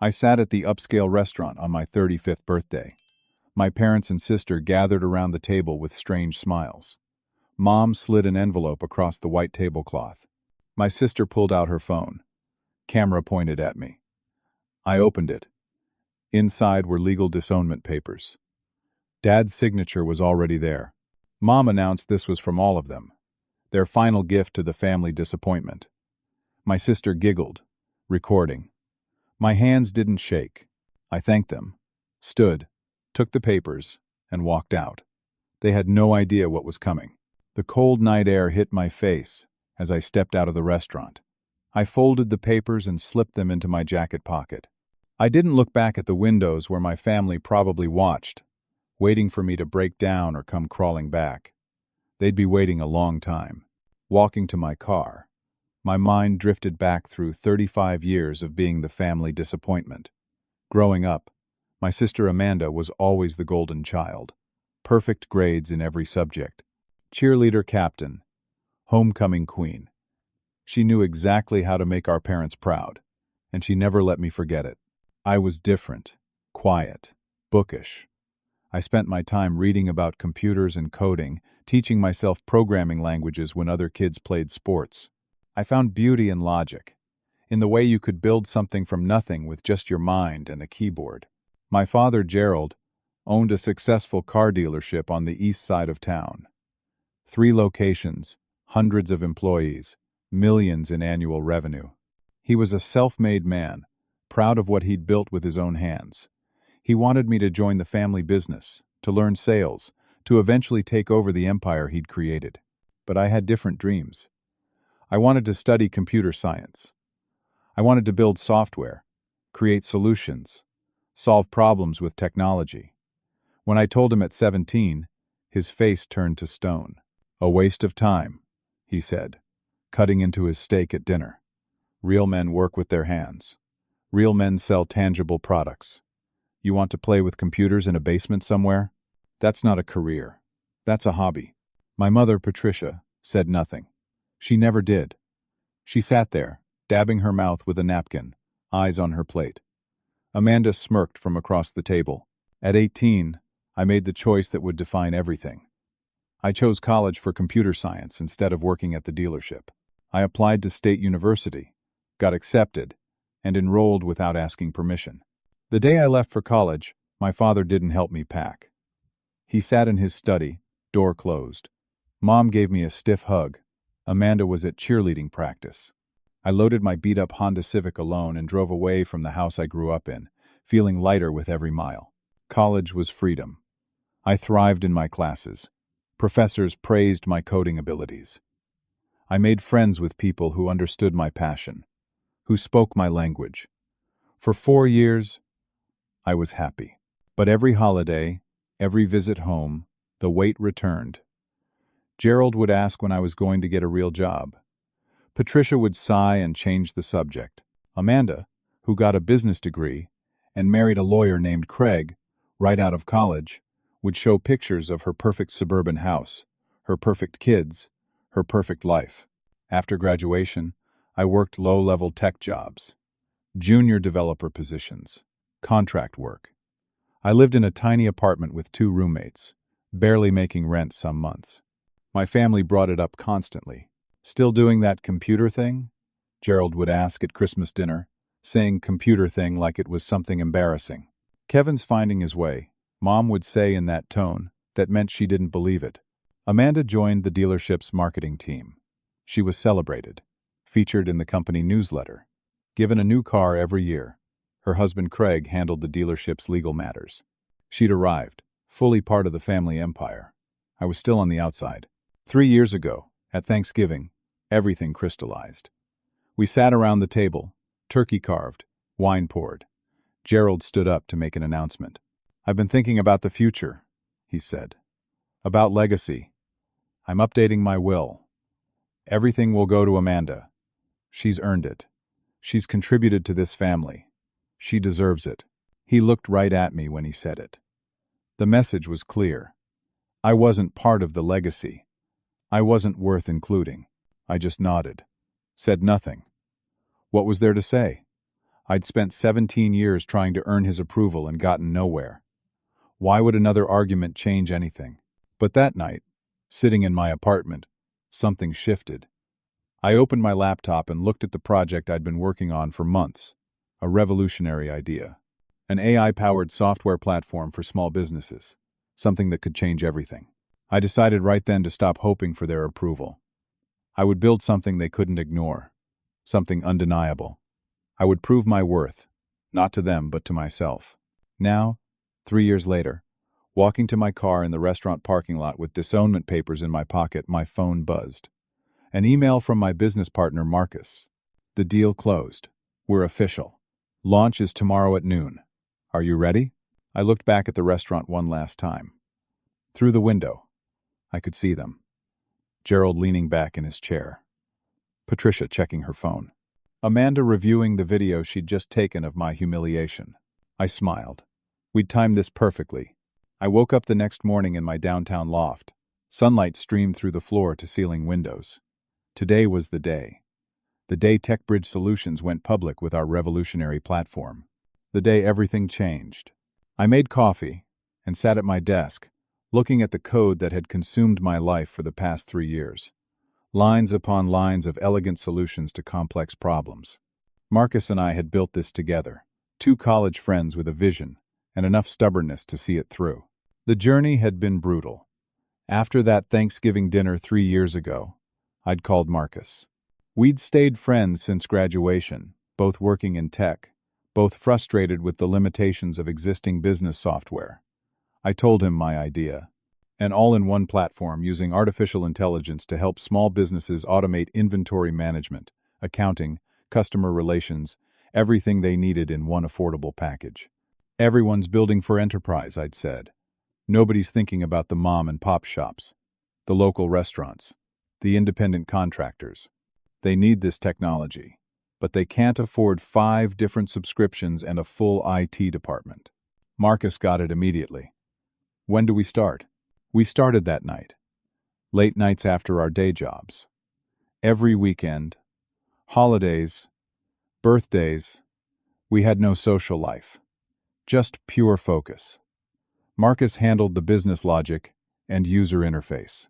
I sat at the upscale restaurant on my 35th birthday. My parents and sister gathered around the table with strange smiles. Mom slid an envelope across the white tablecloth. My sister pulled out her phone. Camera pointed at me. I opened it. Inside were legal disownment papers. Dad's signature was already there. Mom announced this was from all of them. Their final gift to the family disappointment. My sister giggled, recording. My hands didn't shake. I thanked them, stood, took the papers, and walked out. They had no idea what was coming. The cold night air hit my face as I stepped out of the restaurant. I folded the papers and slipped them into my jacket pocket. I didn't look back at the windows where my family probably watched, waiting for me to break down or come crawling back. They'd be waiting a long time. Walking to my car, my mind drifted back through 35 years of being the family disappointment. Growing up, my sister Amanda was always the golden child. Perfect grades in every subject. Cheerleader captain. Homecoming queen. She knew exactly how to make our parents proud, and she never let me forget it. I was different, quiet, bookish. I spent my time reading about computers and coding, teaching myself programming languages when other kids played sports. I found beauty in logic, in the way you could build something from nothing with just your mind and a keyboard. My father, Gerald, owned a successful car dealership on the east side of town. 3 locations, hundreds of employees, millions in annual revenue. He was a self-made man, proud of what he'd built with his own hands. He wanted me to join the family business, to learn sales, to eventually take over the empire he'd created. But I had different dreams. I wanted to study computer science. I wanted to build software, create solutions, solve problems with technology. When I told him at 17, his face turned to stone. "A waste of time," he said, cutting into his steak at dinner. "Real men work with their hands. Real men sell tangible products. You want to play with computers in a basement somewhere? That's not a career. That's a hobby." My mother, Patricia, said nothing. She never did. She sat there, dabbing her mouth with a napkin, eyes on her plate. Amanda smirked from across the table. At 18, I made the choice that would define everything. I chose college for computer science instead of working at the dealership. I applied to State University, got accepted, and enrolled without asking permission. The day I left for college, my father didn't help me pack. He sat in his study, door closed. Mom gave me a stiff hug. Amanda was at cheerleading practice. I loaded my beat-up Honda Civic alone and drove away from the house I grew up in, feeling lighter with every mile. College was freedom. I thrived in my classes. Professors praised my coding abilities. I made friends with people who understood my passion, who spoke my language. For 4 years, I was happy. But every holiday, every visit home, the weight returned. Gerald would ask when I was going to get a real job. Patricia would sigh and change the subject. Amanda, who got a business degree and married a lawyer named Craig right out of college, would show pictures of her perfect suburban house, her perfect kids, her perfect life. After graduation, I worked low-level tech jobs, junior developer positions, contract work. I lived in a tiny apartment with 2 roommates, barely making rent some months. My family brought it up constantly. "Still doing that computer thing?" Gerald would ask at Christmas dinner, saying computer thing like it was something embarrassing. "Kevin's finding his way," Mom would say in that tone that meant she didn't believe it. Amanda joined the dealership's marketing team. She was celebrated, featured in the company newsletter, given a new car every year. Her husband Craig handled the dealership's legal matters. She'd arrived, fully part of the family empire. I was still on the outside. 3 years ago, at Thanksgiving, everything crystallized. We sat around the table, turkey carved, wine poured. Gerald stood up to make an announcement. "I've been thinking about the future," he said. "About legacy. I'm updating my will. Everything will go to Amanda. She's earned it. She's contributed to this family. She deserves it." He looked right at me when he said it. The message was clear. I wasn't part of the legacy. I wasn't worth including. I just nodded. Said nothing. What was there to say? I'd spent 17 years trying to earn his approval and gotten nowhere. Why would another argument change anything? But that night, sitting in my apartment, something shifted. I opened my laptop and looked at the project I'd been working on for months. A revolutionary idea. An AI-powered software platform for small businesses. Something that could change everything. I decided right then to stop hoping for their approval. I would build something they couldn't ignore. Something undeniable. I would prove my worth, not to them but to myself. Now, 3 years later, walking to my car in the restaurant parking lot with disownment papers in my pocket, my phone buzzed. An email from my business partner, Marcus. The deal closed. We're official. Launch is tomorrow at noon. Are you ready? I looked back at the restaurant one last time. Through the window, I could see them. Gerald leaning back in his chair. Patricia checking her phone. Amanda reviewing the video she'd just taken of my humiliation. I smiled. We'd timed this perfectly. I woke up the next morning in my downtown loft. Sunlight streamed through the floor-to-ceiling windows. Today was the day. The day TechBridge Solutions went public with our revolutionary platform. The day everything changed. I made coffee and sat at my desk, looking at the code that had consumed my life for the past 3 years. Lines upon lines of elegant solutions to complex problems. Marcus and I had built this together. 2 college friends with a vision and enough stubbornness to see it through. The journey had been brutal. After that Thanksgiving dinner 3 years ago, I'd called Marcus. We'd stayed friends since graduation, both working in tech, both frustrated with the limitations of existing business software. I told him my idea. An all-in-one platform using artificial intelligence to help small businesses automate inventory management, accounting, customer relations, everything they needed in one affordable package. Everyone's building for enterprise, I'd said. Nobody's thinking about the mom and pop shops, the local restaurants, the independent contractors. They need this technology, but they can't afford 5 different subscriptions and a full IT department. Marcus got it immediately. When do we start? We started that night. Late nights after our day jobs. Every weekend. Holidays. Birthdays. We had no social life. Just pure focus. Marcus handled the business logic and user interface.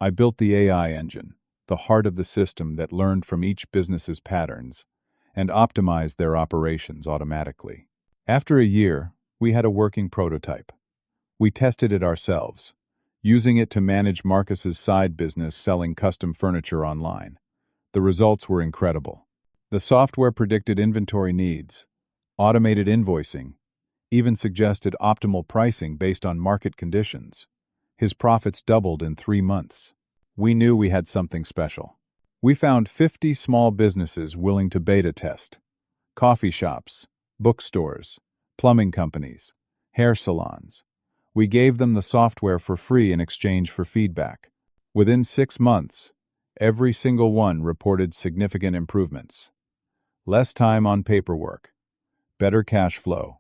I built the AI engine, the heart of the system that learned from each business's patterns and optimized their operations automatically. After a year, we had a working prototype. We tested it ourselves, using it to manage Marcus's side business selling custom furniture online. The results were incredible. The software predicted inventory needs, automated invoicing, even suggested optimal pricing based on market conditions. His profits doubled in 3 months. We knew we had something special. We found 50 small businesses willing to beta test. Coffee shops, bookstores, plumbing companies, hair salons. We gave them the software for free in exchange for feedback. Within 6 months, every single one reported significant improvements. Less time on paperwork, better cash flow,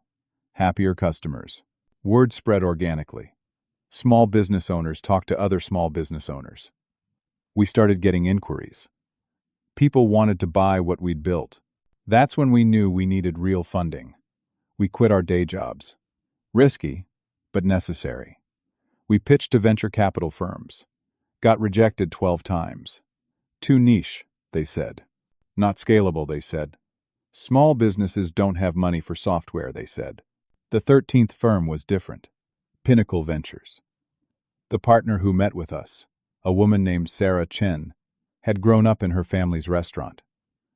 happier customers. Word spread organically. Small business owners talked to other small business owners. We started getting inquiries. People wanted to buy what we'd built. That's when we knew we needed real funding. We quit our day jobs. Risky, but necessary. We pitched to venture capital firms. Got rejected 12 times. Too niche, they said. Not scalable, they said. Small businesses don't have money for software, they said. The 13th firm was different. Pinnacle Ventures. The partner who met with us, a woman named Sarah Chen, had grown up in her family's restaurant.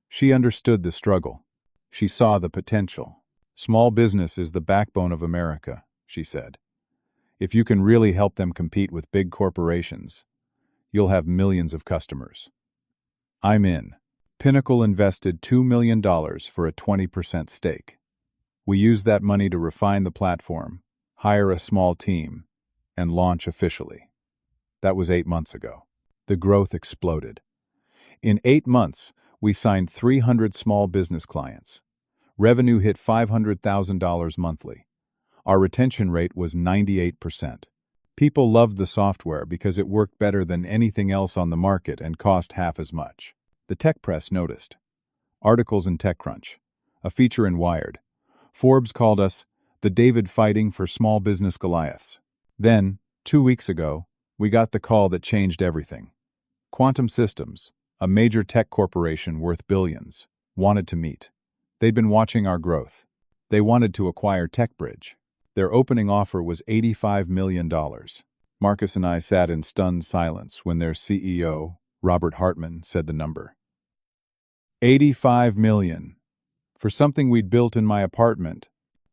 She understood the struggle. She saw the potential. Small business is the backbone of America, she said. If you can really help them compete with big corporations, you'll have millions of customers. I'm in. Pinnacle invested $2 million for a 20% stake. We used that money to refine the platform, hire a small team, and launch officially. That was 8 months ago. The growth exploded. In 8 months, we signed 300 small business clients. Revenue hit $500,000 monthly. Our retention rate was 98%. People loved the software because it worked better than anything else on the market and cost half as much. The tech press noticed. Articles in TechCrunch. a feature in Wired. Forbes called us the David fighting for small business Goliaths. Then, 2 weeks ago, we got the call that changed everything. Quantum Systems, a major tech corporation worth billions, wanted to meet. They'd been watching our growth. They wanted to acquire TechBridge. Their opening offer was $85 million. Marcus and I sat in stunned silence when their CEO, Robert Hartman, said the number. $85 million. For something we'd built in my apartment.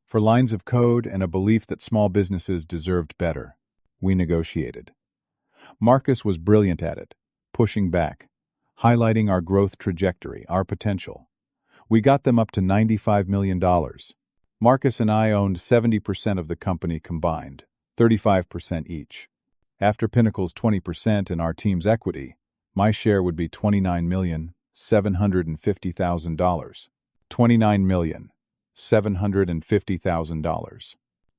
For lines of code and a belief that small businesses deserved better. We negotiated. Marcus was brilliant at it, pushing back, highlighting our growth trajectory, our potential. We got them up to $95 million. Marcus and I owned 70% of the company combined, 35% each. After Pinnacle's 20% and our team's equity, my share would be $29,750,000. $29,750,000.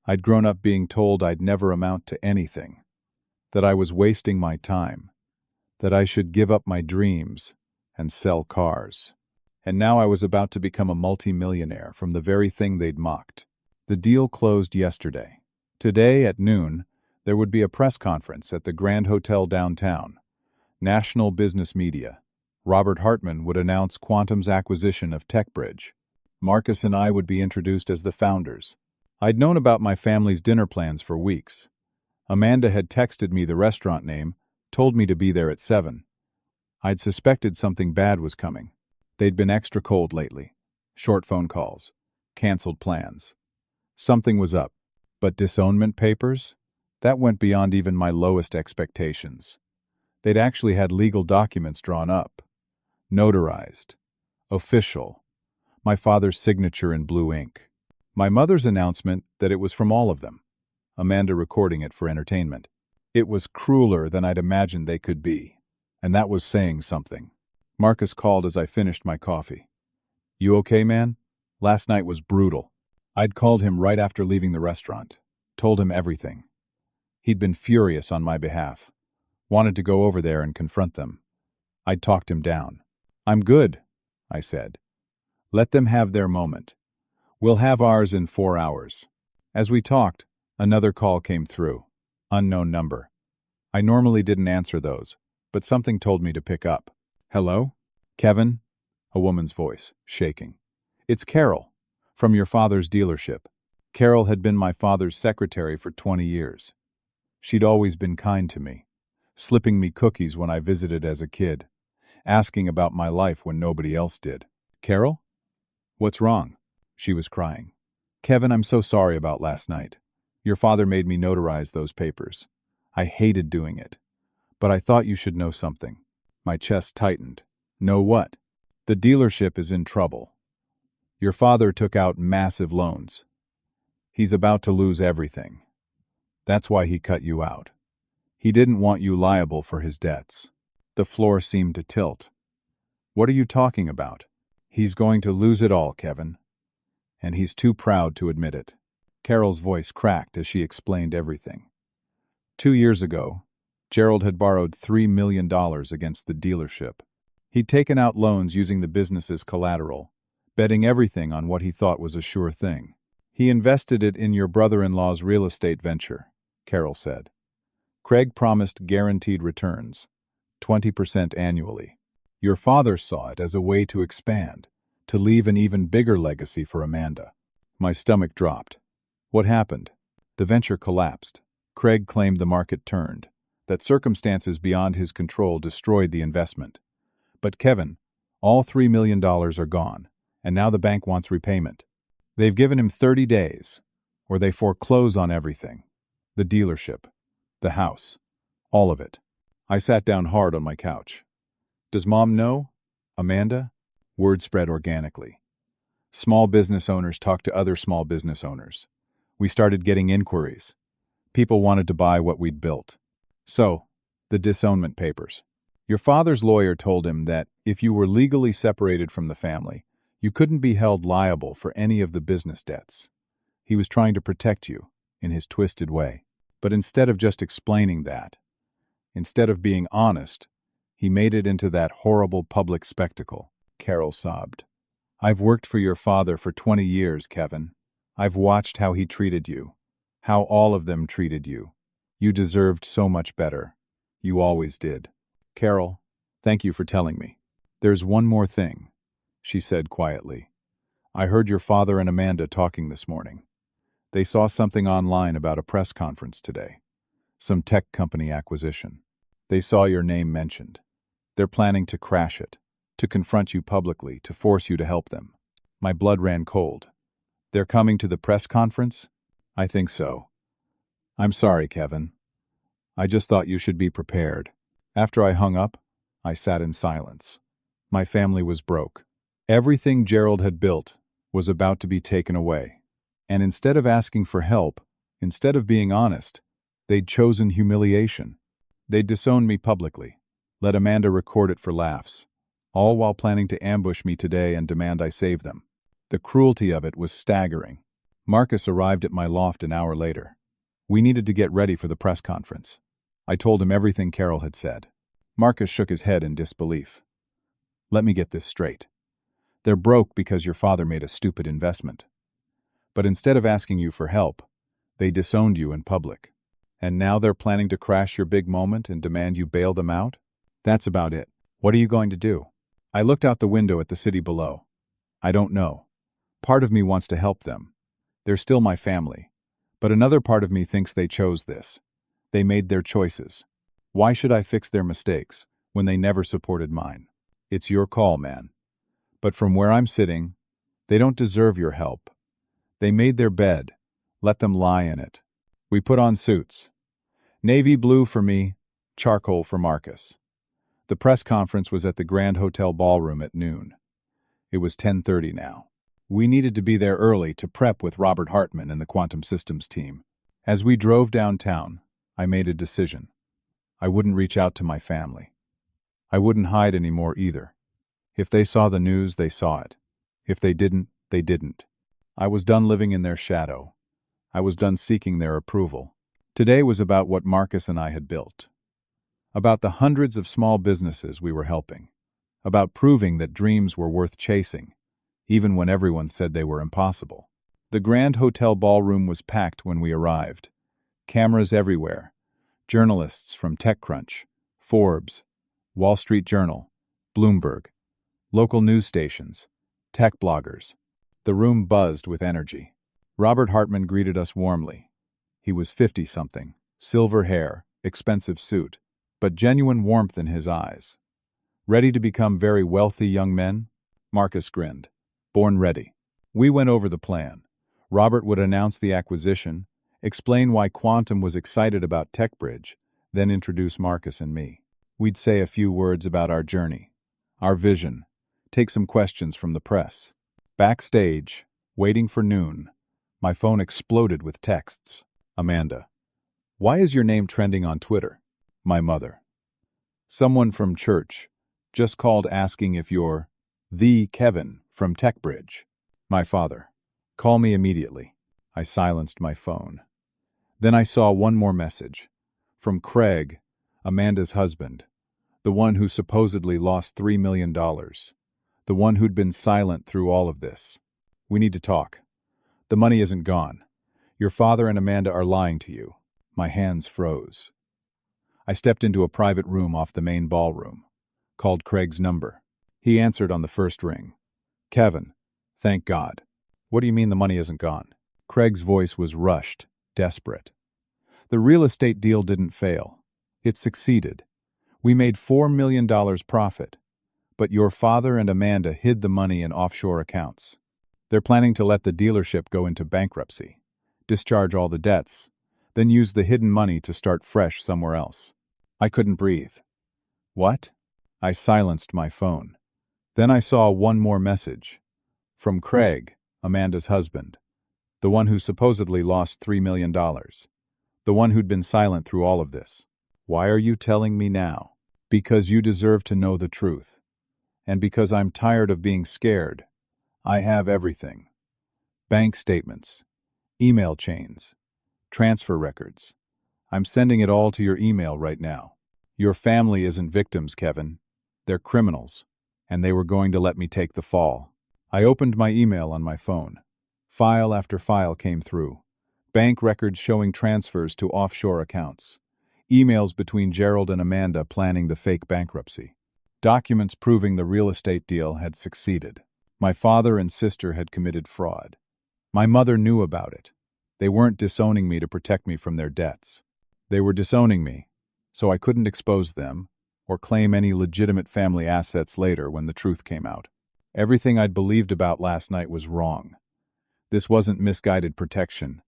I'd grown up being told I'd never amount to anything, that I was wasting my time, that I should give up my dreams and sell cars. And now I was about to become a multimillionaire from the very thing they'd mocked. The deal closed yesterday. Today at noon, there would be a press conference at the Grand Hotel downtown. National business media. Robert Hartman would announce Quantum's acquisition of TechBridge. Marcus and I would be introduced as the founders. I'd known about my family's dinner plans for weeks. Amanda had texted me the restaurant name, told me to be there at 7. I'd suspected something bad was coming. They'd been extra cold lately. Short phone calls. Canceled plans. Something was up. But Disownment papers? That went beyond even my lowest expectations. They'd actually had legal documents drawn up. Notarized. Official. My father's signature in blue ink. My mother's announcement that it was from all of them. Amanda recording it for entertainment. It was crueler than I'd imagined they could be. And that was saying something. Marcus called as I finished my coffee. "You okay, man? Last night was brutal." I'd called him right after leaving the restaurant. Told him everything. He'd been furious on my behalf. Wanted to go over there and confront them. I'd talked him down. "I'm good," I said. "Let them have their moment. We'll have ours in 4 hours." As we talked, another call came through. Unknown number. I normally didn't answer those, but something told me to pick up. "Hello? Kevin?" A woman's voice, shaking. "It's Carol, from your father's dealership." Carol had been my father's secretary for 20 years. She'd always been kind to me, slipping me cookies when I visited as a kid, asking about my life when nobody else did. "Carol? What's wrong?" She was crying. "Kevin, I'm so sorry about last night. Your father made me notarize those papers. I hated doing it. But I thought you should know something." My chest tightened. "Know what?" "The dealership is in trouble. Your father took out massive loans. He's about to lose everything. That's why he cut you out. He didn't want you liable for his debts." The floor seemed to tilt. "What are you talking about?" "He's going to lose it all, Kevin. And he's too proud to admit it." Carol's voice cracked as she explained everything. 2 years ago, Gerald had borrowed $3 million against the dealership. He'd taken out loans using the business's collateral, betting everything on what he thought was a sure thing. "He invested it in your brother-in-law's real estate venture," Carol said. "Craig promised guaranteed returns, 20% annually. Your father saw it as a way to expand, to leave an even bigger legacy for Amanda." My stomach dropped. "What happened?" "The venture collapsed. Craig claimed the market turned, that circumstances beyond his control destroyed the investment. But Kevin, all $3 million are gone, and now the bank wants repayment. They've given him 30 days, or they foreclose on everything. The dealership, the house, all of it." I sat down hard on my couch. "Does Mom know? Amanda?" Word spread organically. Small business owners talked to other small business owners. We started getting inquiries. People wanted to buy what we'd built. So, the Disownment papers. Your father's lawyer told him that if you were legally separated from the family, you couldn't be held liable for any of the business debts. He was trying to protect you, in his twisted way. But instead of just explaining that, instead of being honest, he made it into that horrible public spectacle. Carol sobbed. I've worked for your father for 20 years, Kevin. I've watched how he treated you. How all of them treated you. You deserved so much better. You always did. Carol, thank you for telling me. There's one more thing, she said quietly. I heard your father and Amanda talking this morning. They saw something online about a press conference today. Some tech company acquisition. They saw your name mentioned. They're planning to crash it, to confront you publicly, to force you to help them. My blood ran cold. They're coming to the press conference? I think so. I'm sorry, Kevin. I just thought you should be prepared. After I hung up, I sat in silence. My family was broke. Everything Gerald had built was about to be taken away. And instead of asking for help, instead of being honest, they'd chosen humiliation. They'd disowned me publicly, let Amanda record it for laughs, all while planning to ambush me today and demand I save them. The cruelty of it was staggering. Marcus arrived at my loft an hour later. We needed to get ready for the press conference. I told him everything Carol had said. Marcus shook his head in disbelief. Let me get this straight. They're broke because your father made a stupid investment. But instead of asking you for help, they disowned you in public. And now they're planning to crash your big moment and demand you bail them out? That's about it. What are you going to do? I looked out the window at the city below. I don't know. Part of me wants to help them. They're still my family. But another part of me thinks they chose this. They made their choices. Why should I fix their mistakes when they never supported mine? It's your call, man. But from where I'm sitting, they don't deserve your help. They made their bed. Let them lie in it. We put on suits. Navy blue for me, charcoal for Marcus. The press conference was at the Grand Hotel Ballroom at noon. It was 10:30 now. We needed to be there early to prep with Robert Hartman and the Quantum Systems team. As we drove downtown, I made a decision. I wouldn't reach out to my family. I wouldn't hide anymore either. If they saw the news, they saw it. If they didn't, they didn't. I was done living in their shadow. I was done seeking their approval. Today was about what Marcus and I had built. About the hundreds of small businesses we were helping. About proving that dreams were worth chasing, even when everyone said they were impossible. The Grand Hotel Ballroom was packed when we arrived. Cameras everywhere. Journalists from TechCrunch, Forbes, Wall Street Journal, Bloomberg, local news stations, tech bloggers. The room buzzed with energy. Robert Hartman greeted us warmly. He was 50-something, silver hair, expensive suit, but genuine warmth in his eyes. Ready to become very wealthy young men? Marcus grinned. Born ready. We went over the plan. Robert would announce the acquisition, explain why Quantum was excited about TechBridge, then introduce Marcus and me. We'd say a few words about our journey, our vision, take some questions from the press. Backstage, waiting for noon, my phone exploded with texts. Amanda. Why is your name trending on Twitter? My mother. Someone from church just called asking if you're the Kevin from TechBridge. My father. Call me immediately. I silenced my phone. Then I saw one more message. From Craig, Amanda's husband. The one who supposedly lost $3 million. The one who'd been silent through all of this. We need to talk. The money isn't gone. Your father and Amanda are lying to you. My hands froze. I stepped into a private room off the main ballroom. Called Craig's number. He answered on the first ring. Kevin, thank God. What do you mean the money isn't gone? Craig's voice was rushed, desperate. The real estate deal didn't fail. It succeeded. We made $4 million profit. But your father and Amanda hid the money in offshore accounts. They're planning to let the dealership go into bankruptcy, discharge all the debts, then use the hidden money to start fresh somewhere else. I couldn't breathe. What? I silenced my phone. Then I saw one more message. From Craig, Amanda's husband. The one who supposedly lost $3 million. The one who'd been silent through all of this. Why are you telling me now? Because you deserve to know the truth. And because I'm tired of being scared. I have everything. Bank statements, email chains, transfer records. I'm sending it all to your email right now. Your family isn't victims, Kevin. They're criminals, and they were going to let me take the fall. I opened my email on my phone. File after file came through. Bank records showing transfers to offshore accounts. Emails between Gerald and Amanda planning the fake bankruptcy. Documents proving the real estate deal had succeeded. My father and sister had committed fraud. My mother knew about it. They weren't disowning me to protect me from their debts. They were disowning me, so I couldn't expose them or claim any legitimate family assets later when the truth came out. Everything I'd believed about last night was wrong. This wasn't misguided protection.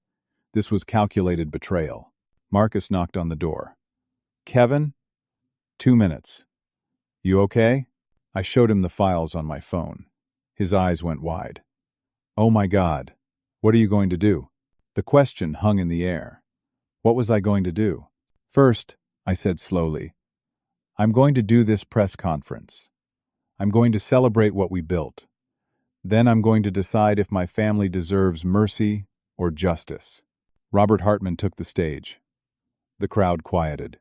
This was calculated betrayal. Marcus knocked on the door. Kevin? 2 minutes. You okay? I showed him the files on my phone. His eyes went wide. Oh my God. What are you going to do? The question hung in the air. What was I going to do? First, I said slowly, I'm going to do this press conference. I'm going to celebrate what we built. Then I'm going to decide if my family deserves mercy or justice. Robert Hartman took the stage. The crowd quieted.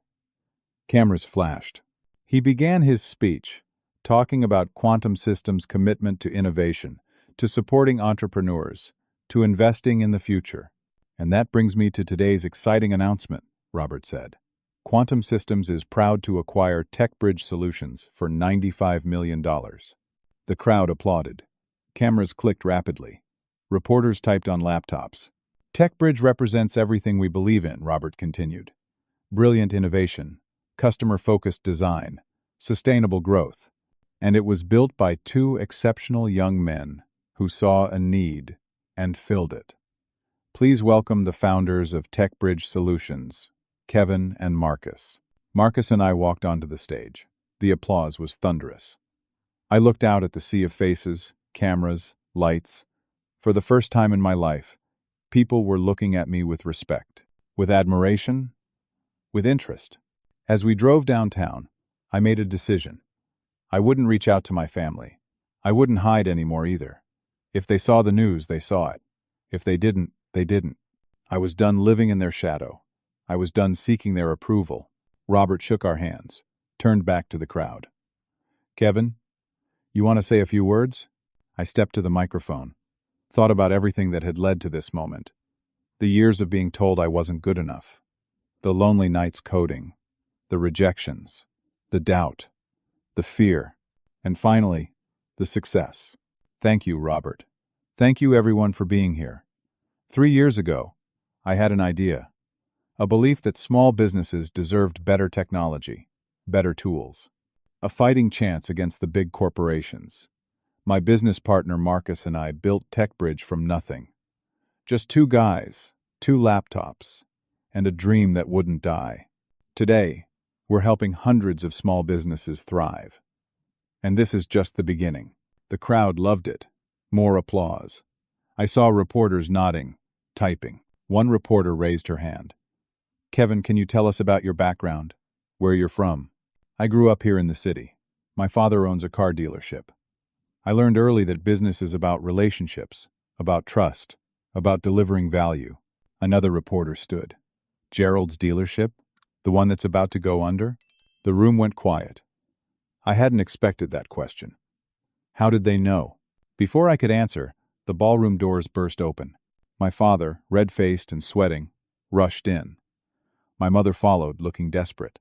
Cameras flashed. He began his speech, talking about quantum systems' commitment to innovation, to supporting entrepreneurs, to investing in the future. And that brings me to today's exciting announcement, Robert said. Quantum Systems is proud to acquire TechBridge Solutions for $95 million. The crowd applauded. Cameras clicked rapidly. Reporters typed on laptops. TechBridge represents everything we believe in, Robert continued. Brilliant innovation, customer-focused design, sustainable growth. And it was built by two exceptional young men who saw a need and filled it. Please welcome the founders of TechBridge Solutions, Kevin and Marcus. Marcus and I walked onto the stage. The applause was thunderous. I looked out at the sea of faces, cameras, lights. For the first time in my life, people were looking at me with respect, with admiration, with interest. As we drove downtown, I made a decision. I wouldn't reach out to my family. I wouldn't hide anymore either. If they saw the news, they saw it. If they didn't, they didn't. I was done living in their shadow. I was done seeking their approval. Robert shook our hands, turned back to the crowd. Kevin, you want to say a few words? I stepped to the microphone, thought about everything that had led to this moment. The years of being told I wasn't good enough. The lonely nights coding. The rejections. The doubt. The fear. And finally, the success. Thank you, Robert. Thank you, everyone, for being here. 3 years ago, I had an idea. A belief that small businesses deserved better technology, better tools. A fighting chance against the big corporations. My business partner Marcus and I built TechBridge from nothing. Just 2 guys, 2 laptops, and a dream that wouldn't die. Today, we're helping hundreds of small businesses thrive. And this is just the beginning. The crowd loved it. More applause. I saw reporters nodding, typing. One reporter raised her hand. Kevin, can you tell us about your background? Where you're from? I grew up here in the city. My father owns a car dealership. I learned early that business is about relationships, about trust, about delivering value. Another reporter stood. Gerald's dealership? The one that's about to go under? The room went quiet. I hadn't expected that question. How did they know? Before I could answer, the ballroom doors burst open. My father, red-faced and sweating, rushed in. My mother followed, looking desperate.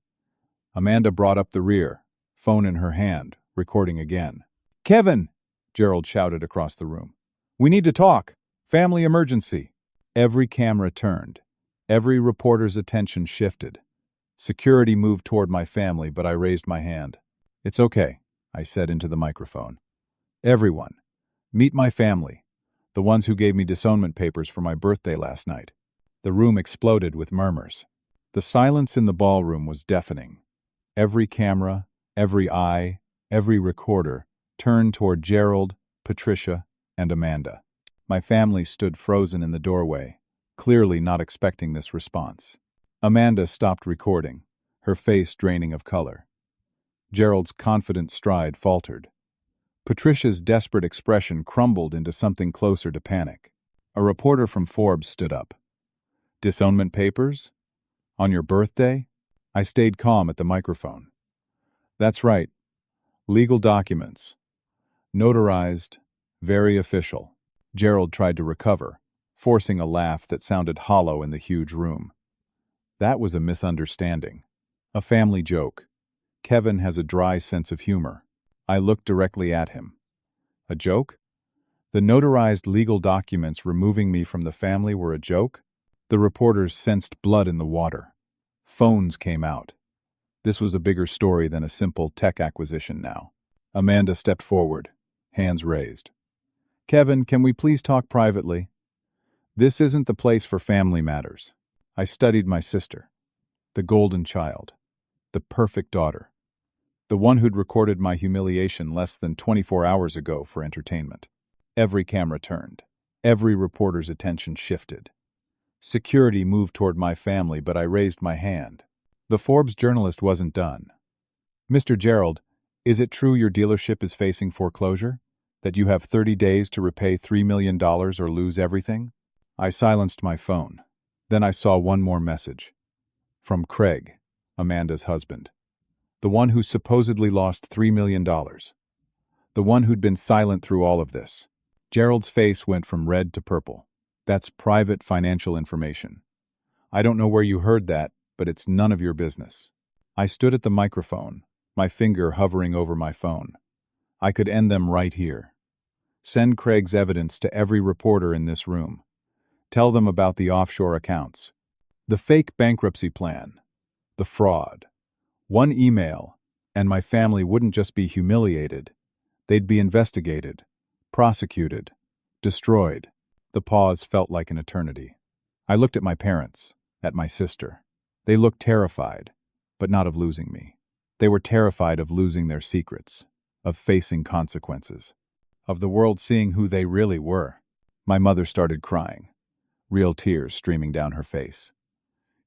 Amanda brought up the rear, phone in her hand, recording again. Kevin! Gerald shouted across the room. We need to talk. Family emergency. Every camera turned. Every reporter's attention shifted. Security moved toward my family, but I raised my hand. It's okay, I said into the microphone. Everyone, meet my family, the ones who gave me disownment papers for my birthday last night. The room exploded with murmurs. The silence in the ballroom was deafening. Every camera, every eye, every recorder turned toward Gerald, Patricia, and Amanda. My family stood frozen in the doorway, clearly not expecting this response. Amanda stopped recording, her face draining of color. Gerald's confident stride faltered. Patricia's desperate expression crumbled into something closer to panic. A reporter from Forbes stood up. Disownment papers? On your birthday? I stayed calm at the microphone. That's right. Legal documents. Notarized, Very official. Gerald tried to recover, forcing a laugh that sounded hollow in the huge room. That was a misunderstanding. A family joke. Kevin has a dry sense of humor. I looked directly at him. A joke? The notarized legal documents removing me from the family were a joke? The reporters sensed blood in the water. Phones came out. This was a bigger story than a simple tech acquisition now. Amanda stepped forward, hands raised. Kevin, can we please talk privately? This isn't the place for family matters. I studied my sister, the golden child, the perfect daughter, the one who'd recorded my humiliation less than 24 hours ago for entertainment. Every camera turned. Every reporter's attention shifted. Security moved toward my family, but I raised my hand. The Forbes journalist wasn't done. Mr. Gerald, is it true your dealership is facing foreclosure? That you have 30 days to repay $3 million or lose everything? I silenced my phone. Then I saw one more message. From Craig, Amanda's husband. The one who supposedly lost $3 million. The one who'd been silent through all of this. Gerald's face went from red to purple. That's private financial information. I don't know where you heard that, but it's none of your business. I stood at the microphone, my finger hovering over my phone. I could end them right here. Send Craig's evidence to every reporter in this room. Tell them about the offshore accounts, the fake bankruptcy plan, the fraud. One email, and my family wouldn't just be humiliated. They'd be investigated, prosecuted, destroyed. The pause felt like an eternity. I looked at my parents, at my sister. They looked terrified, but not of losing me. They were terrified of losing their secrets, of facing consequences, of the world seeing who they really were. My mother started crying, real tears streaming down her face.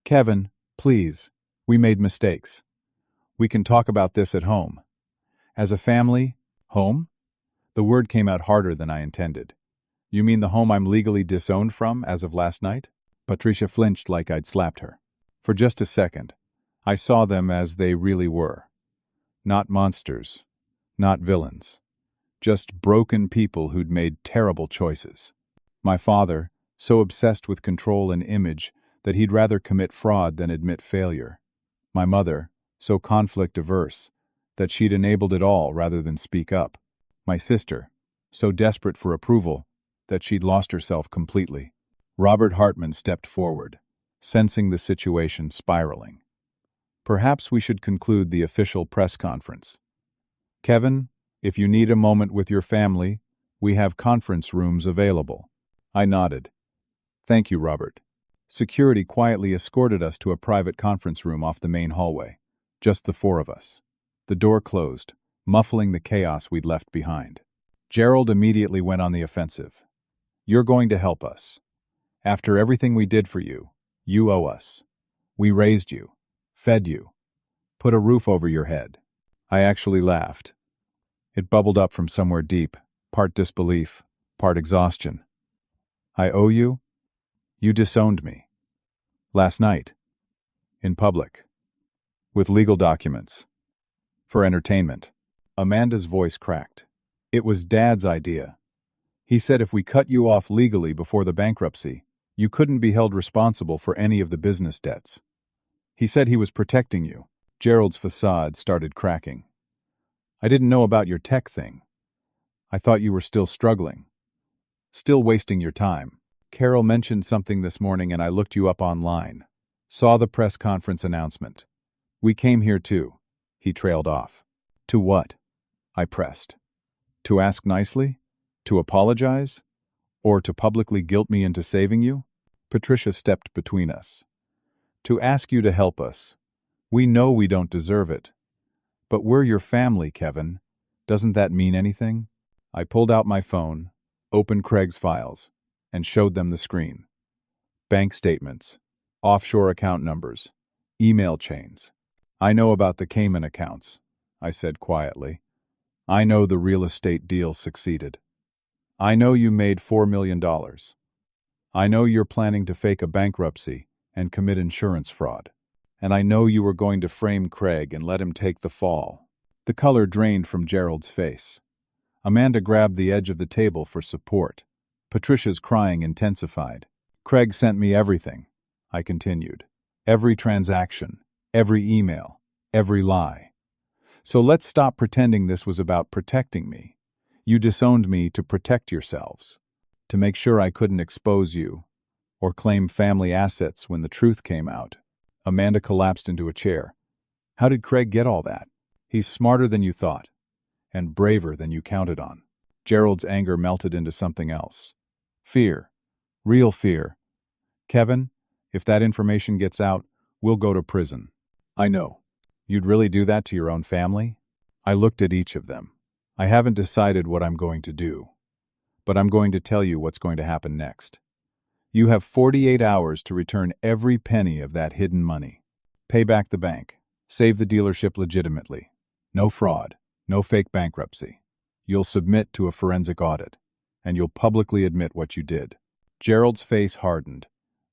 Kevin, please, we made mistakes. We can talk about this at home. As a family, home? The word came out harder than I intended. You mean the home I'm legally disowned from as of last night? Patricia flinched like I'd slapped her. For just a second, I saw them as they really were. Not monsters, not villains. Just broken people who'd made terrible choices. My father, so obsessed with control and image that he'd rather commit fraud than admit failure. My mother, so conflict-averse that she'd enabled it all rather than speak up. My sister, so desperate for approval that she'd lost herself completely. Robert Hartman stepped forward, sensing the situation spiraling. Perhaps we should conclude the official press conference. Kevin, if you need a moment with your family, we have conference rooms available. I nodded. Thank you, Robert. Security quietly escorted us to a private conference room off the main hallway. Just the four of us. The door closed, muffling the chaos we'd left behind. Gerald immediately went on the offensive. You're going to help us. After everything we did for you, you owe us. We raised you, fed you, put a roof over your head. I actually laughed. It bubbled up from somewhere deep, part disbelief, part exhaustion. I owe you? You disowned me. Last night. In public. With legal documents. For entertainment. Amanda's voice cracked. It was Dad's idea. He said if we cut you off legally before the bankruptcy, you couldn't be held responsible for any of the business debts. He said he was protecting you. Gerald's facade started cracking. I didn't know about your tech thing. I thought you were still struggling. Still wasting your time. Carol mentioned something this morning and I looked you up online. Saw the press conference announcement. We came here too. He trailed off. To what? I pressed. To ask nicely? To apologize? Or to publicly guilt me into saving you? Patricia stepped between us. To ask you to help us. We know we don't deserve it. But we're your family, Kevin. Doesn't that mean anything? I pulled out my phone, opened Craig's files, and showed them the screen. Bank statements, offshore account numbers, email chains. I know about the Cayman accounts, I said quietly. I know the real estate deal succeeded. I know you made $4 million. I know you're planning to fake a bankruptcy and commit insurance fraud. And I know you were going to frame Craig and let him take the fall. The color drained from Gerald's face. Amanda grabbed the edge of the table for support. Patricia's crying intensified. Craig sent me everything, I continued. Every transaction, every email, every lie. So let's stop pretending this was about protecting me. You disowned me to protect yourselves, to make sure I couldn't expose you or claim family assets when the truth came out. Amanda collapsed into a chair. How did Craig get all that? He's smarter than you thought, and braver than you counted on. Gerald's anger melted into something else. Fear. Real fear. Kevin, if that information gets out, we'll go to prison. I know. You'd really do that to your own family? I looked at each of them. I haven't decided what I'm going to do, but I'm going to tell you what's going to happen next. You have 48 hours to return every penny of that hidden money. Pay back the bank. Save the dealership legitimately. No fraud. No fake bankruptcy. You'll submit to a forensic audit, and you'll publicly admit what you did. Gerald's face hardened.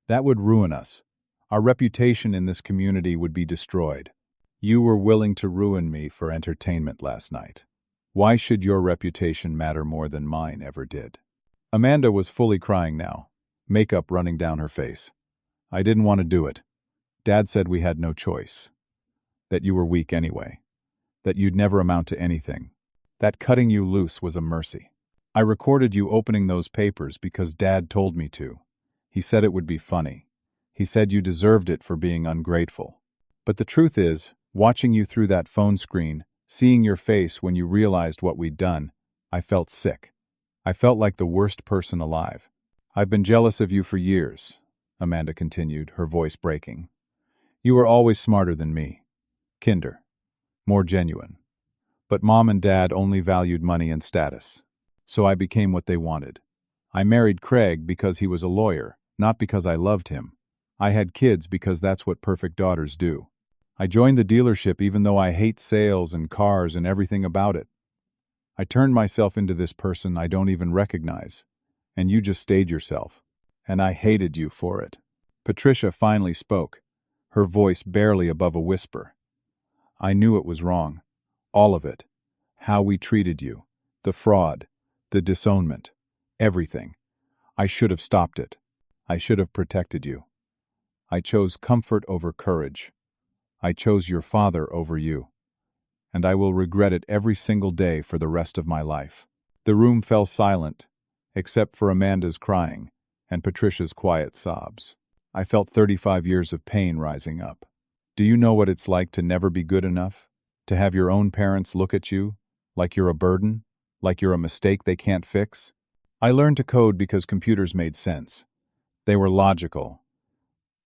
That would ruin us. Our reputation in this community would be destroyed. You were willing to ruin me for entertainment last night. Why should your reputation matter more than mine ever did? Amanda was fully crying now, makeup running down her face. I didn't want to do it. Dad said we had no choice. That you were weak anyway. That you'd never amount to anything. That cutting you loose was a mercy. I recorded you opening those papers because Dad told me to. He said it would be funny. He said you deserved it for being ungrateful. But the truth is, watching you through that phone screen, seeing your face when you realized what we'd done, I felt sick. I felt like the worst person alive. I've been jealous of you for years, Amanda continued, her voice breaking. You were always smarter than me. Kinder. More genuine. But Mom and Dad only valued money and status. So I became what they wanted. I married Craig because he was a lawyer, not because I loved him. I had kids because that's what perfect daughters do. I joined the dealership even though I hate sales and cars and everything about it. I turned myself into this person I don't even recognize. And you just stayed yourself. And I hated you for it. Patricia finally spoke, her voice barely above a whisper. I knew it was wrong. All of it. How we treated you. The fraud. The disownment. Everything. I should have stopped it. I should have protected you. I chose comfort over courage. I chose your father over you. And I will regret it every single day for the rest of my life. The room fell silent, except for Amanda's crying and Patricia's quiet sobs. I felt 35 years of pain rising up. Do you know what it's like to never be good enough? To have your own parents look at you like you're a burden? Like you're a mistake they can't fix? I learned to code because computers made sense. They were logical.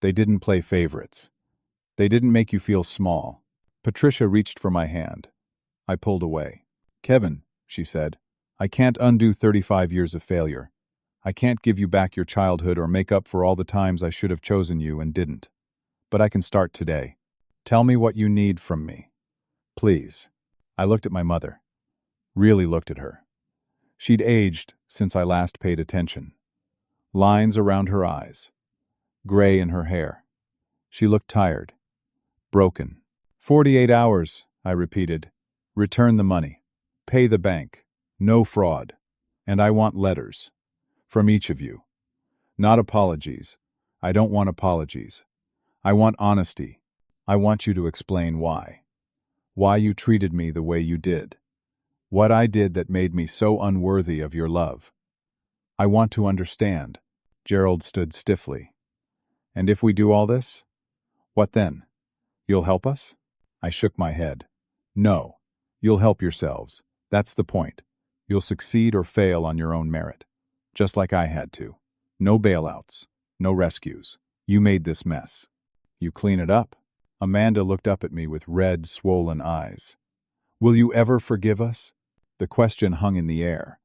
They didn't play favorites. They didn't make you feel small. Patricia reached for my hand. I pulled away. Kevin, she said, I can't undo 35 years of failure. I can't give you back your childhood or make up for all the times I should have chosen you and didn't. But I can start today. Tell me what you need from me. Please. I looked at my mother. Really looked at her. She'd aged since I last paid attention. Lines around her eyes. Gray in her hair. She looked tired. Broken. 48 hours, I repeated. Return the money. Pay the bank. No fraud. And I want letters. From each of you. Not apologies. I don't want apologies. I want honesty. I want you to explain why. Why you treated me the way you did. What I did that made me so unworthy of your love. I want to understand. Gerald stood stiffly. And if we do all this? What then? You'll help us? I shook my head. No. You'll help yourselves. That's the point. You'll succeed or fail on your own merit. Just like I had to. No bailouts. No rescues. You made this mess. You clean it up. Amanda looked up at me with red, swollen eyes. Will you ever forgive us? The question hung in the air.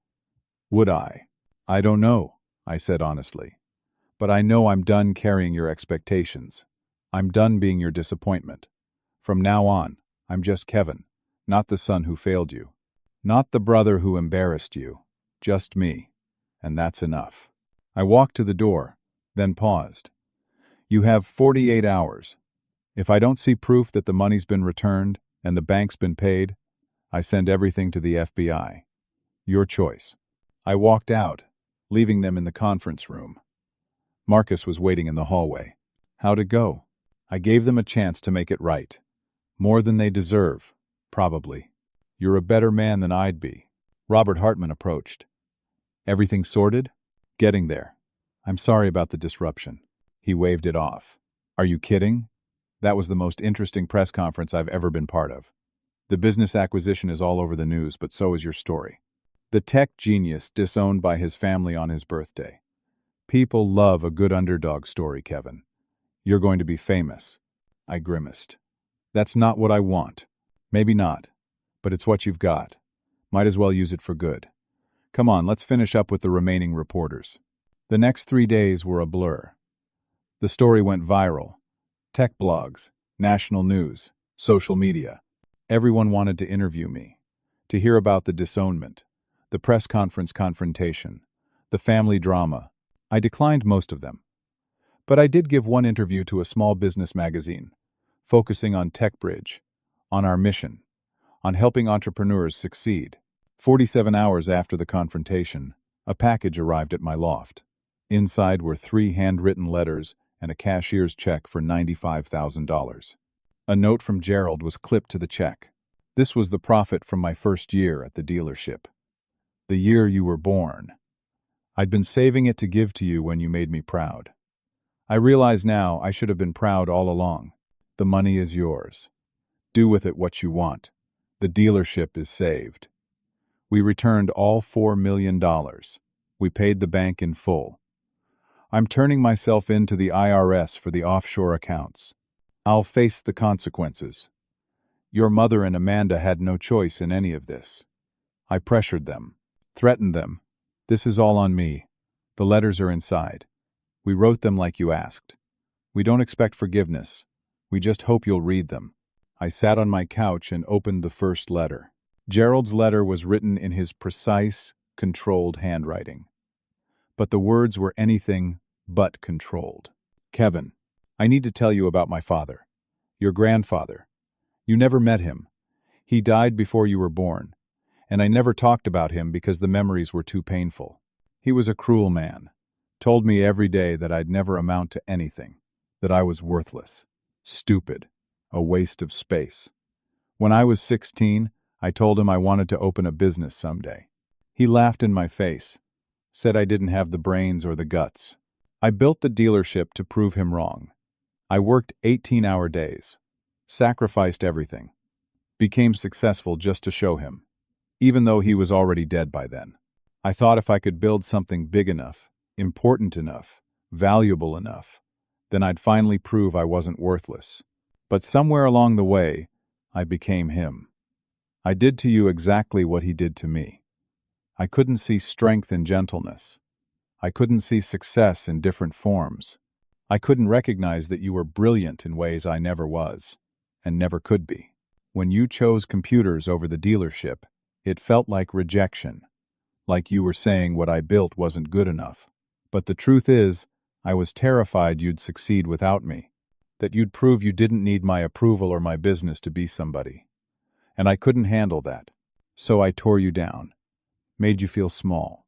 Would I? I don't know, I said honestly. But I know I'm done carrying your expectations. I'm done being your disappointment. From now on, I'm just Kevin, not the son who failed you. Not the brother who embarrassed you. Just me. And that's enough. I walked to the door, then paused. You have 48 hours. If I don't see proof that the money's been returned and the bank's been paid, I send everything to the FBI. Your choice. I walked out, leaving them in the conference room. Marcus was waiting in the hallway. How'd it go? I gave them a chance to make it right. More than they deserve, probably. You're a better man than I'd be. Robert Hartman approached. Everything sorted? Getting there. I'm sorry about the disruption. He waved it off. Are you kidding? That was the most interesting press conference I've ever been part of. The business acquisition is all over the news, but so is your story. The tech genius disowned by his family on his birthday. People love a good underdog story, Kevin. You're going to be famous. I grimaced. That's not what I want. Maybe not, but it's what you've got. Might as well use it for good. Come on, let's finish up with the remaining reporters. The next 3 days were a blur. The story went viral. Tech blogs, national news, social media. Everyone wanted to interview me, to hear about the disownment, the press conference confrontation, the family drama. I declined most of them. But I did give one interview to a small business magazine, focusing on TechBridge, on our mission, on helping entrepreneurs succeed. 47 hours after the confrontation, a package arrived at my loft. Inside were 3 handwritten letters and a cashier's check for $95,000. A note from Gerald was clipped to the check. This was the profit from my first year at the dealership. The year you were born. I'd been saving it to give to you when you made me proud. I realize now I should have been proud all along. The money is yours. Do with it what you want. The dealership is saved. We returned all $4 million. We paid the bank in full. I'm turning myself in to the IRS for the offshore accounts. I'll face the consequences. Your mother and Amanda had no choice in any of this. I pressured them, threatened them. This is all on me. The letters are inside. We wrote them like you asked. We don't expect forgiveness. We just hope you'll read them. I sat on my couch and opened the first letter. Gerald's letter was written in his precise, controlled handwriting. But the words were anything but controlled. Kevin, I need to tell you about my father. Your grandfather. You never met him. He died before you were born, and I never talked about him because the memories were too painful. He was a cruel man. Told me every day that I'd never amount to anything, that I was worthless, stupid, a waste of space. When I was 16, I told him I wanted to open a business someday. He laughed in my face, said I didn't have the brains or the guts. I built the dealership to prove him wrong. I worked 18-hour days, sacrificed everything, became successful just to show him, even though he was already dead by then. I thought if I could build something big enough, important enough, valuable enough, then I'd finally prove I wasn't worthless. But somewhere along the way, I became him. I did to you exactly what he did to me. I couldn't see strength and gentleness. I couldn't see success in different forms. I couldn't recognize that you were brilliant in ways I never was, and never could be. When you chose computers over the dealership, it felt like rejection, like you were saying what I built wasn't good enough. But the truth is, I was terrified you'd succeed without me, that you'd prove you didn't need my approval or my business to be somebody. And I couldn't handle that. So I tore you down, made you feel small,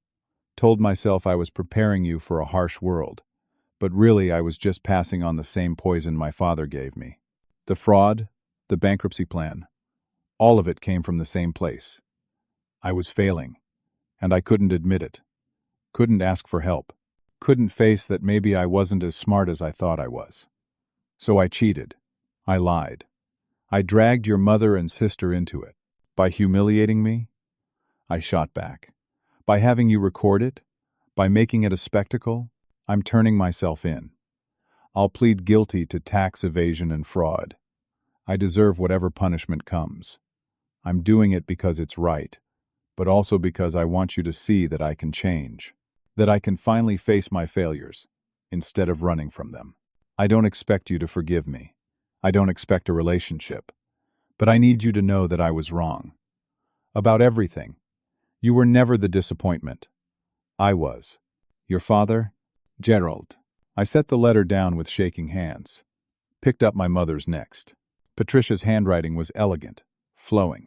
told myself I was preparing you for a harsh world, but really I was just passing on the same poison my father gave me. The fraud, the bankruptcy plan, all of it came from the same place. I was failing, and I couldn't admit it, couldn't ask for help, couldn't face that maybe I wasn't as smart as I thought I was. So I cheated. I lied. I dragged your mother and sister into it. By humiliating me, I shot back. By having you record it, by making it a spectacle, I'm turning myself in. I'll plead guilty to tax evasion and fraud. I deserve whatever punishment comes. I'm doing it because it's right, but also because I want you to see that I can change, that I can finally face my failures, instead of running from them. I don't expect you to forgive me. I don't expect a relationship. But I need you to know that I was wrong. About everything. You were never the disappointment. I was. Your father? Gerald. I set the letter down with shaking hands. Picked up my mother's next. Patricia's handwriting was elegant, flowing.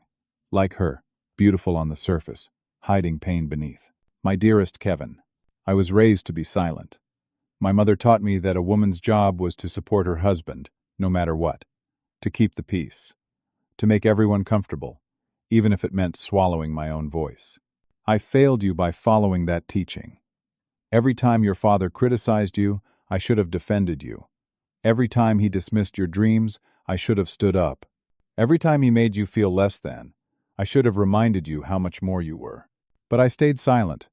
Like her, beautiful on the surface, hiding pain beneath. My dearest Kevin, I was raised to be silent. My mother taught me that a woman's job was to support her husband, no matter what, to keep the peace, to make everyone comfortable, even if it meant swallowing my own voice. I failed you by following that teaching. Every time your father criticized you, I should have defended you. Every time he dismissed your dreams, I should have stood up. Every time he made you feel less than, I should have reminded you how much more you were. But I stayed silent.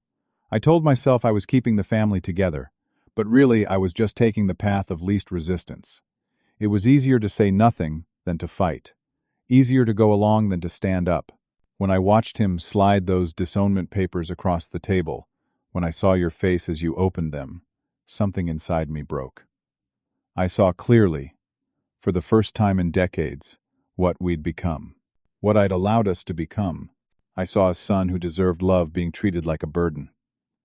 I told myself I was keeping the family together, but really I was just taking the path of least resistance. It was easier to say nothing than to fight. Easier to go along than to stand up. When I watched him slide those disownment papers across the table, when I saw your face as you opened them, something inside me broke. I saw clearly, for the first time in decades, what we'd become. What I'd allowed us to become. I saw a son who deserved love being treated like a burden.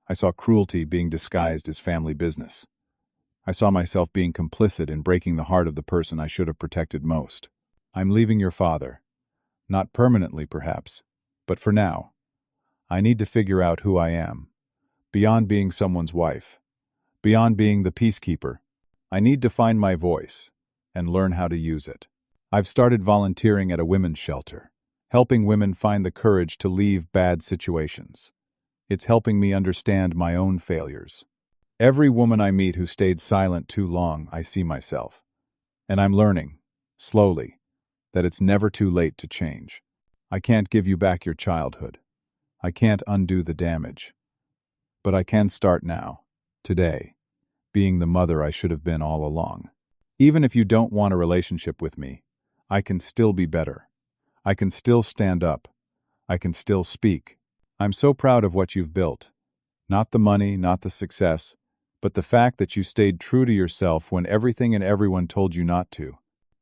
I saw cruelty being disguised as family business. I saw myself being complicit in breaking the heart of the person I should have protected most. I'm leaving your father. Not permanently, perhaps, but for now. I need to figure out who I am. Beyond being someone's wife. Beyond being the peacekeeper. I need to find my voice and learn how to use it. I've started volunteering at a women's shelter, helping women find the courage to leave bad situations. It's helping me understand my own failures. Every woman I meet who stayed silent too long, I see myself. And I'm learning, slowly, that it's never too late to change. I can't give you back your childhood. I can't undo the damage. But I can start now, today, being the mother I should have been all along. Even if you don't want a relationship with me, I can still be better. I can still stand up. I can still speak. I'm so proud of what you've built. Not the money, not the success, but the fact that you stayed true to yourself when everything and everyone told you not to.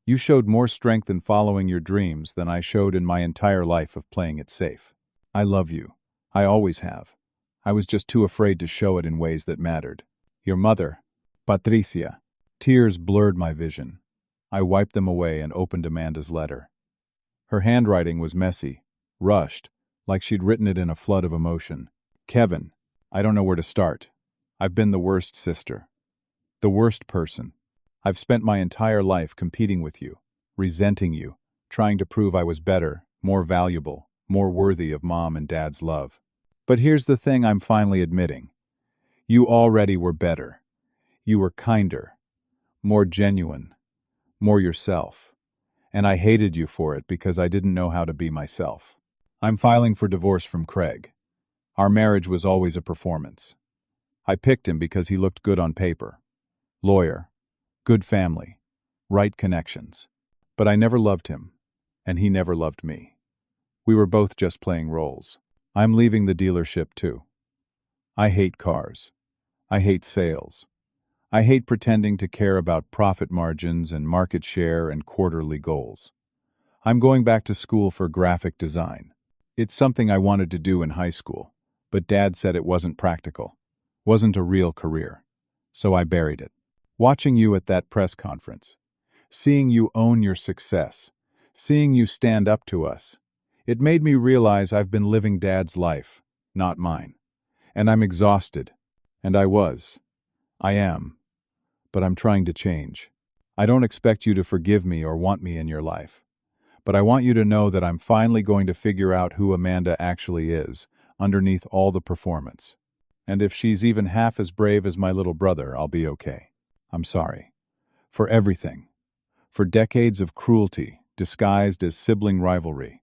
You showed more strength in following your dreams than I showed in my entire life of playing it safe. I love you. I always have. I was just too afraid to show it in ways that mattered. Your mother, Patricia. Tears blurred my vision. I wiped them away and opened Amanda's letter. Her handwriting was messy, rushed, like she'd written it in a flood of emotion. Kevin, I don't know where to start. I've been the worst sister. The worst person. I've spent my entire life competing with you, resenting you, trying to prove I was better, more valuable, more worthy of Mom and Dad's love. But here's the thing I'm finally admitting. You already were better. You were kinder, more genuine, more yourself. And I hated you for it because I didn't know how to be myself. I'm filing for divorce from Craig. Our marriage was always a performance. I picked him because he looked good on paper. Lawyer, good family, right connections. But I never loved him, and he never loved me. We were both just playing roles. I'm leaving the dealership too. I hate cars. I hate sales. I hate pretending to care about profit margins and market share and quarterly goals. I'm going back to school for graphic design. It's something I wanted to do in high school, but Dad said it wasn't practical, wasn't a real career. So I buried it. Watching you at that press conference, seeing you own your success, seeing you stand up to us, it made me realize I've been living Dad's life, not mine. And I'm exhausted. And I was. I am. But I'm trying to change. I don't expect you to forgive me or want me in your life. But I want you to know that I'm finally going to figure out who Amanda actually is, underneath all the performance. And if she's even half as brave as my little brother, I'll be okay. I'm sorry. For everything. For decades of cruelty, disguised as sibling rivalry.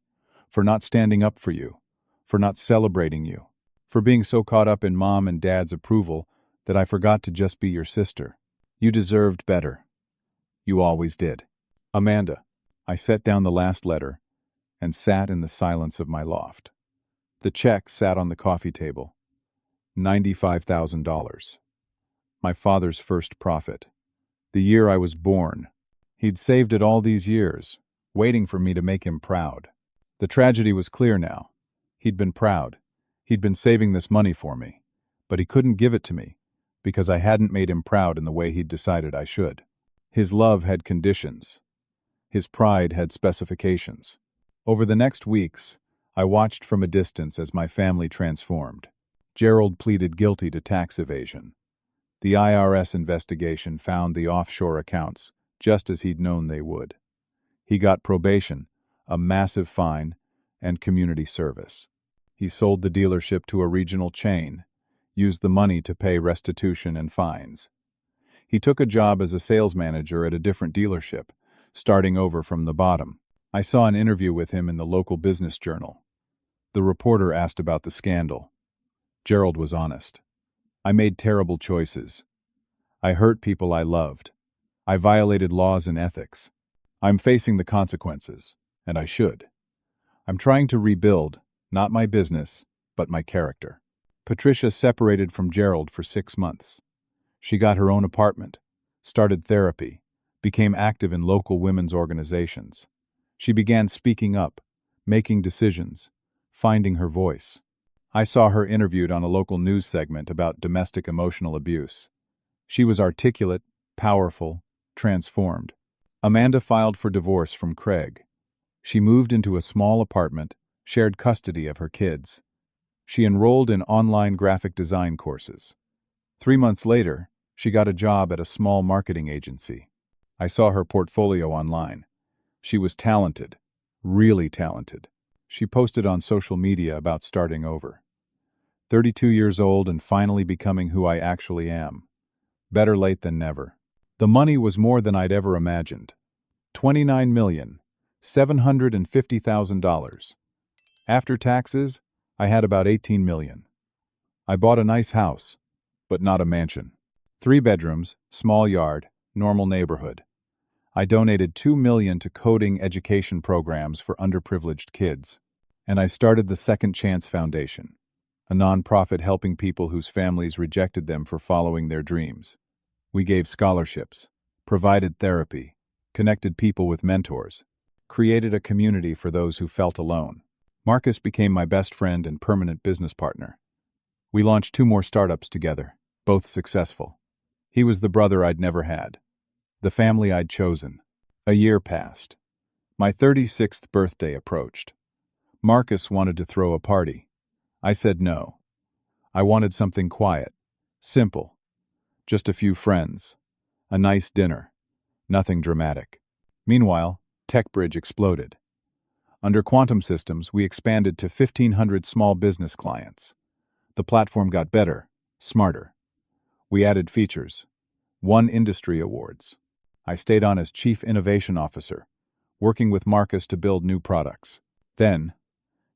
For not standing up for you. For not celebrating you. For being so caught up in Mom and Dad's approval that I forgot to just be your sister. You deserved better. You always did. Amanda. I set down the last letter and sat in the silence of my loft. The check sat on the coffee table. $95,000. My father's first profit. The year I was born. He'd saved it all these years, waiting for me to make him proud. The tragedy was clear now. He'd been proud. He'd been saving this money for me. But he couldn't give it to me, because I hadn't made him proud in the way he'd decided I should. His love had conditions. His pride had specifications. Over the next weeks, I watched from a distance as my family transformed. Gerald pleaded guilty to tax evasion. The IRS investigation found the offshore accounts, just as he'd known they would. He got probation, a massive fine, and community service. He sold the dealership to a regional chain, used the money to pay restitution and fines. He took a job as a sales manager at a different dealership, starting over from the bottom. I saw an interview with him in the local business journal. The reporter asked about the scandal. Gerald was honest. I made terrible choices. I hurt people I loved. I violated laws and ethics. I'm facing the consequences, and I should. I'm trying to rebuild, not my business, but my character. Patricia separated from Gerald for 6 months. She got her own apartment, started therapy, became active in local women's organizations. She began speaking up, making decisions, finding her voice. I saw her interviewed on a local news segment about domestic emotional abuse. She was articulate, powerful, transformed. Amanda filed for divorce from Craig. She moved into a small apartment, shared custody of her kids. She enrolled in online graphic design courses. 3 months later, she got a job at a small marketing agency. I saw her portfolio online. She was talented, really talented. She posted on social media about starting over. 32 years old and finally becoming who I actually am. Better late than never. The money was more than I'd ever imagined. $29,750,000. After taxes, I had about $18 million. I bought a nice house, but not a mansion. 3 bedrooms, small yard, normal neighborhood. I donated $2 million to coding education programs for underprivileged kids. And I started the Second Chance Foundation, a nonprofit helping people whose families rejected them for following their dreams. We gave scholarships, provided therapy, connected people with mentors, created a community for those who felt alone. Marcus became my best friend and permanent business partner. We launched 2 more startups together, both successful. He was the brother I'd never had, the family I'd chosen. A year passed. My 36th birthday approached. Marcus wanted to throw a party. I said no. I wanted something quiet, simple, just a few friends, a nice dinner, nothing dramatic. Meanwhile, TechBridge exploded. Under Quantum Systems, we expanded to 1,500 small business clients. The platform got better, smarter. We added features, won industry awards. I stayed on as Chief Innovation Officer, working with Marcus to build new products. Then,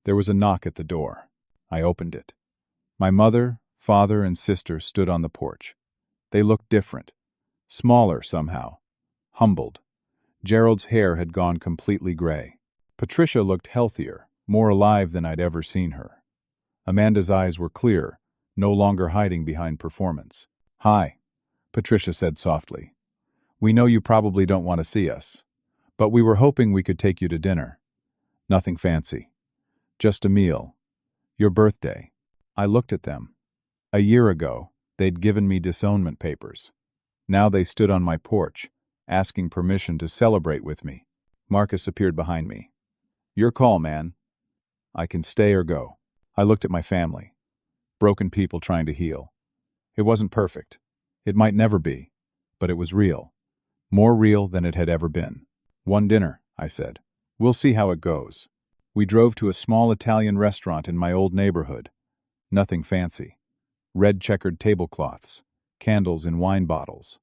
there was a knock at the door. I opened it. My mother, father, and sister stood on the porch. They looked different, smaller somehow, humbled. Gerald's hair had gone completely gray. Patricia looked healthier, more alive than I'd ever seen her. Amanda's eyes were clear, no longer hiding behind performance. "Hi," Patricia said softly. "We know you probably don't want to see us, but we were hoping we could take you to dinner. Nothing fancy. Just a meal. Your birthday." I looked at them. A year ago, they'd given me disownment papers. Now they stood on my porch, asking permission to celebrate with me. Marcus appeared behind me. "Your call, man. I can stay or go." I looked at my family. Broken people trying to heal. It wasn't perfect. It might never be. But it was real. More real than it had ever been. "One dinner," I said. "We'll see how it goes." We drove to a small Italian restaurant in my old neighborhood. Nothing fancy. Red checkered tablecloths, candles in wine bottles.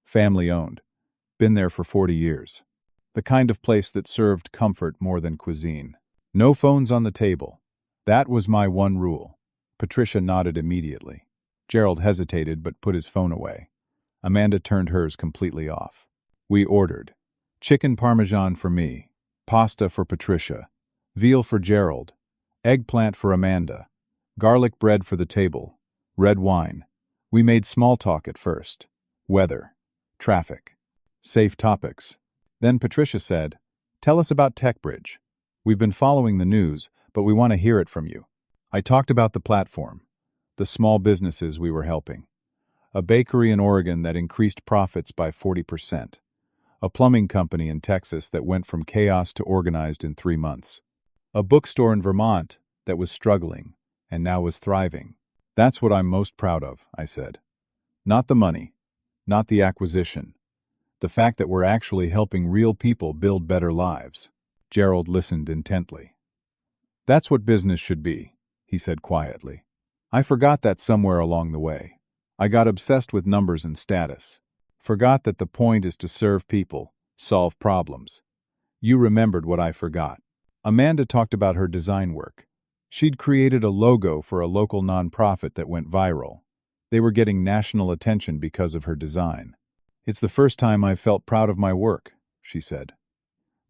Family owned. Been there for 40 years. The kind of place that served comfort more than cuisine. No phones on the table. That was my one rule. Patricia nodded immediately. Gerald hesitated but put his phone away. Amanda turned hers completely off. We ordered. Chicken parmesan for me, pasta for Patricia, veal for Gerald, eggplant for Amanda, garlic bread for the table, red wine. We made small talk at first. Weather, traffic, safe topics. Then Patricia said, "Tell us about TechBridge. We've been following the news, but we want to hear it from you." I talked about the platform, the small businesses we were helping. A bakery in Oregon that increased profits by 40%. A plumbing company in Texas that went from chaos to organized in 3 months. A bookstore in Vermont that was struggling and now was thriving. That's what I'm most proud of, I said. Not the money, not the acquisition. The fact that we're actually helping real people build better lives. Gerald listened intently. That's what business should be, he said quietly. I forgot that somewhere along the way. I got obsessed with numbers and status. Forgot that the point is to serve people, solve problems. You remembered what I forgot. Amanda talked about her design work. She'd created a logo for a local nonprofit that went viral. They were getting national attention because of her design. It's the first time I've felt proud of my work, she said.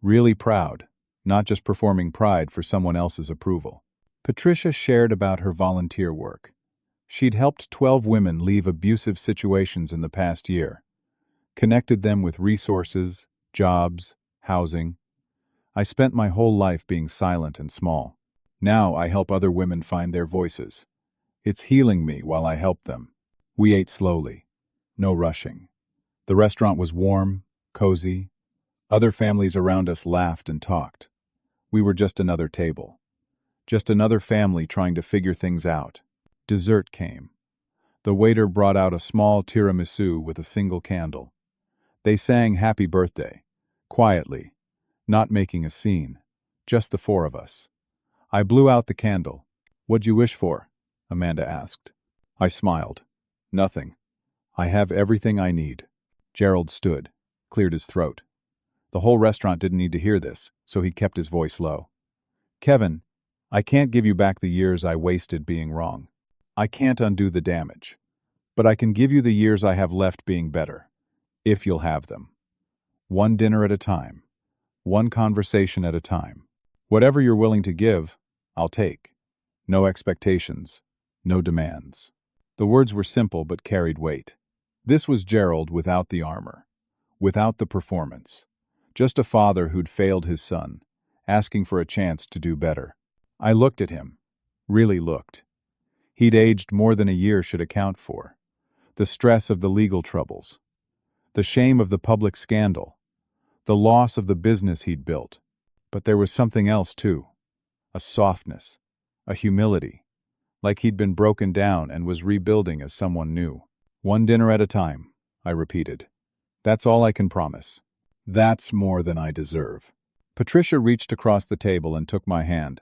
Really proud, not just performing pride for someone else's approval. Patricia shared about her volunteer work. She'd helped 12 women leave abusive situations in the past year, connected them with resources, jobs, housing. I spent my whole life being silent and small. Now I help other women find their voices. It's healing me while I help them. We ate slowly. No rushing. The restaurant was warm, cozy. Other families around us laughed and talked. We were just another table. Just another family trying to figure things out. Dessert came. The waiter brought out a small tiramisu with a single candle. They sang Happy Birthday, quietly, not making a scene, just the four of us. I blew out the candle. What'd you wish for? Amanda asked. I smiled. Nothing. I have everything I need. Gerald stood, cleared his throat. The whole restaurant didn't need to hear this, so he kept his voice low. Kevin, I can't give you back the years I wasted being wrong. I can't undo the damage. But I can give you the years I have left being better, if you'll have them. One dinner at a time. One conversation at a time. Whatever you're willing to give, I'll take. No expectations. No demands. The words were simple but carried weight. This was Gerald without the armor. Without the performance. Just a father who'd failed his son, asking for a chance to do better. I looked at him. Really looked. He'd aged more than a year should account for. The stress of the legal troubles. The shame of the public scandal. The loss of the business he'd built. But there was something else too. A softness. A humility. Like he'd been broken down and was rebuilding as someone new. One dinner at a time, I repeated. That's all I can promise. That's more than I deserve. Patricia reached across the table and took my hand.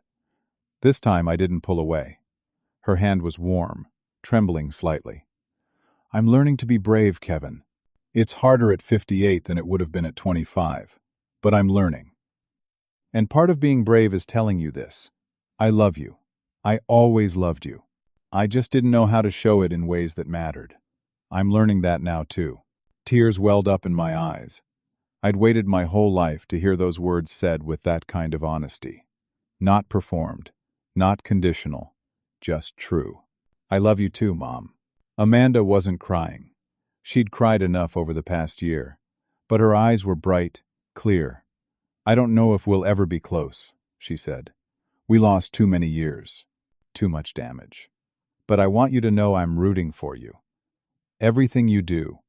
This time I didn't pull away. Her hand was warm, trembling slightly. I'm learning to be brave, Kevin. It's harder at 58 than it would have been at 25. But I'm learning. And part of being brave is telling you this. I love you. I always loved you. I just didn't know how to show it in ways that mattered. I'm learning that now too. Tears welled up in my eyes. I'd waited my whole life to hear those words said with that kind of honesty. Not performed. Not conditional. Just true. I love you too, Mom. Amanda wasn't crying. She'd cried enough over the past year. But her eyes were bright, clear. I don't know if we'll ever be close, she said. We lost too many years. Too much damage. But I want you to know I'm rooting for you. Everything you do,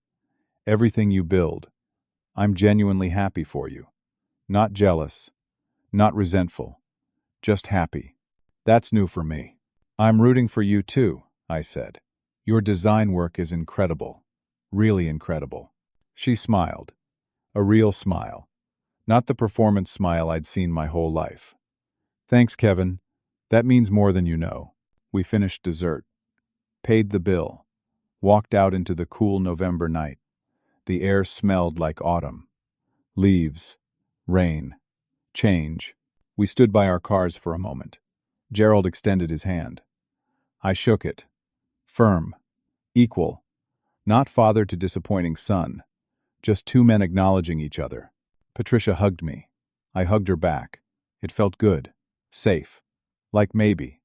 everything you build, I'm genuinely happy for you. Not jealous, not resentful, just happy. That's new for me. I'm rooting for you too, I said. Your design work is incredible. Really incredible. She smiled. A real smile. Not the performance smile I'd seen my whole life. Thanks, Kevin. That means more than you know. We finished dessert. Paid the bill. Walked out into the cool November night. The air smelled like autumn. Leaves. Rain. Change. We stood by our cars for a moment. Gerald extended his hand. I shook it. Firm. Equal. Not father to disappointing son. Just two men acknowledging each other. Patricia hugged me. I hugged her back. It felt good. Safe. Like maybe.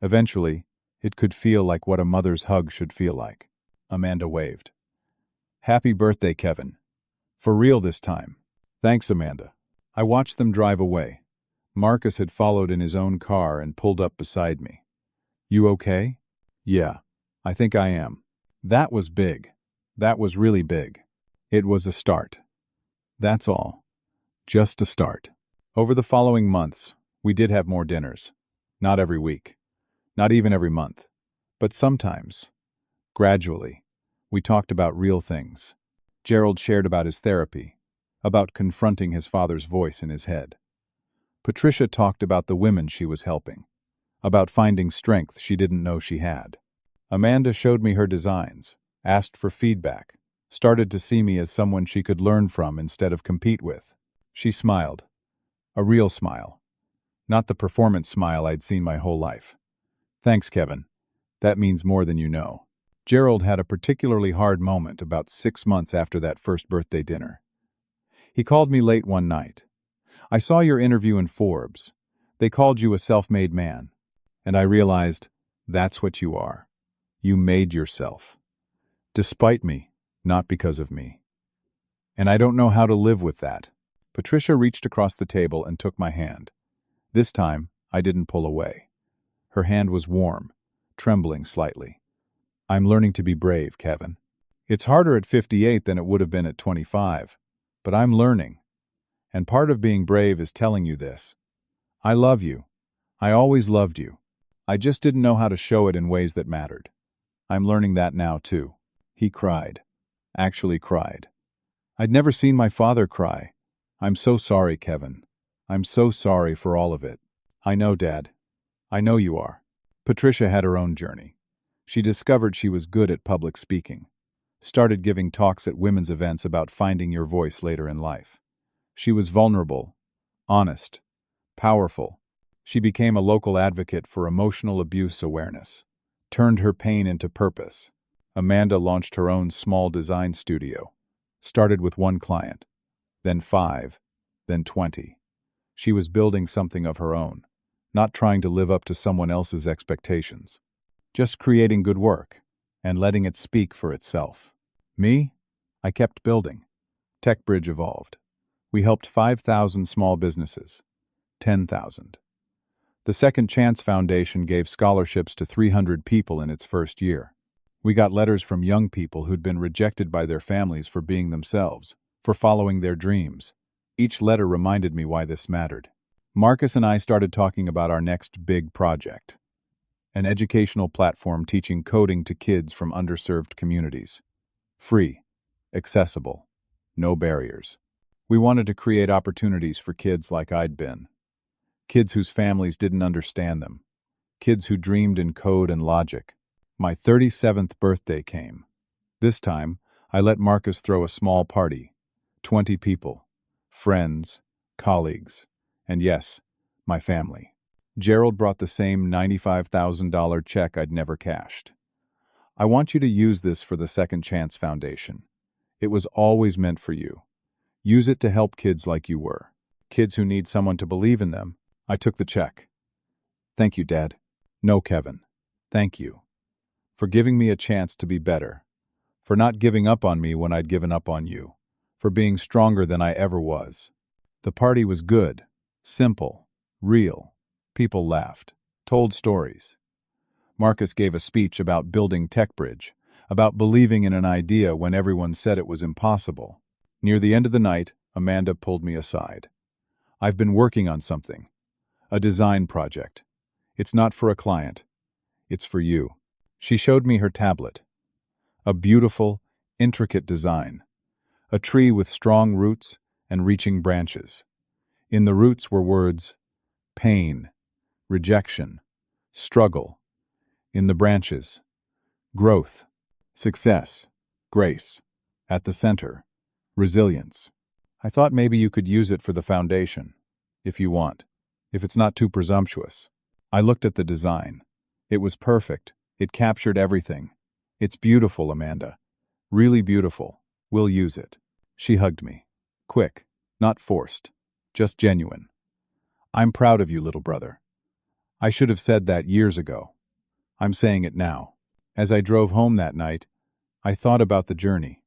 Eventually, it could feel like what a mother's hug should feel like. Amanda waved. Happy birthday, Kevin. For real this time. Thanks, Amanda. I watched them drive away. Marcus had followed in his own car and pulled up beside me. You okay? Yeah, I think I am. That was big. That was really big. It was a start. That's all. Just a start. Over the following months, We did have more dinners. Not every week. Not even every month. But sometimes, gradually, we talked about real things. Gerald shared about his therapy, about confronting his father's voice in his head. Patricia talked about the women she was helping, about finding strength she didn't know she had. Amanda showed me her designs, asked for feedback, started to see me as someone she could learn from instead of compete with. She smiled. A real smile. Not the performance smile I'd seen my whole life. Thanks, Kevin. That means more than you know. Gerald had a particularly hard moment about 6 months after that first birthday dinner. He called me late one night. I saw your interview in Forbes. They called you a self-made man. And I realized, that's what you are. You made yourself. Despite me, not because of me. And I don't know how to live with that. Patricia reached across the table and took my hand. This time, I didn't pull away. Her hand was warm, trembling slightly. I'm learning to be brave, Kevin. It's harder at 58 than it would have been at 25, but I'm learning. And part of being brave is telling you this. I love you. I always loved you. I just didn't know how to show it in ways that mattered. I'm learning that now, too. He cried. Actually cried. I'd never seen my father cry. I'm so sorry, Kevin. I'm so sorry for all of it. I know, Dad. I know you are. Patricia had her own journey. She discovered she was good at public speaking. Started giving talks at women's events about finding your voice later in life. She was vulnerable, honest, powerful. She became a local advocate for emotional abuse awareness. Turned her pain into purpose. Amanda launched her own small design studio. Started with 1 client, then 5, then 20. She was building something of her own, not trying to live up to someone else's expectations. Just creating good work, and letting it speak for itself. Me? I kept building. TechBridge evolved. We helped 5,000 small businesses. 10,000. The Second Chance Foundation gave scholarships to 300 people in its first year. We got letters from young people who'd been rejected by their families for being themselves, for following their dreams. Each letter reminded me why this mattered. Marcus and I started talking about our next big project. An educational platform teaching coding to kids from underserved communities. Free, accessible, no barriers. We wanted to create opportunities for kids like I'd been. Kids whose families didn't understand them. Kids who dreamed in code and logic. My 37th birthday came. This time, I let Marcus throw a small party. 20 people. Friends, colleagues, and yes, my family. Gerald brought the same $95,000 check I'd never cashed. I want you to use this for the Second Chance Foundation. It was always meant for you. Use it to help kids like you were. Kids who need someone to believe in them. I took the check. Thank you, Dad. No, Kevin. Thank you. For giving me a chance to be better. For not giving up on me when I'd given up on you. For being stronger than I ever was. The party was good, simple, real. People laughed, told stories. Marcus gave a speech about building TechBridge, about believing in an idea when everyone said it was impossible. Near the end of the night, Amanda pulled me aside. I've been working on something. A design project. It's not for a client. It's for you. She showed me her tablet. A beautiful, intricate design. A tree with strong roots and reaching branches. In the roots were words, pain, rejection, struggle. In the branches, growth, success, grace. At the center, resilience. I thought maybe you could use it for the foundation, if you want, if it's not too presumptuous. I looked at the design. It was perfect. It captured everything. It's beautiful, Amanda. Really beautiful. We'll use it. She hugged me. Quick, not forced, just genuine. I'm proud of you, little brother. I should have said that years ago. I'm saying it now. As I drove home that night, I thought about the journey.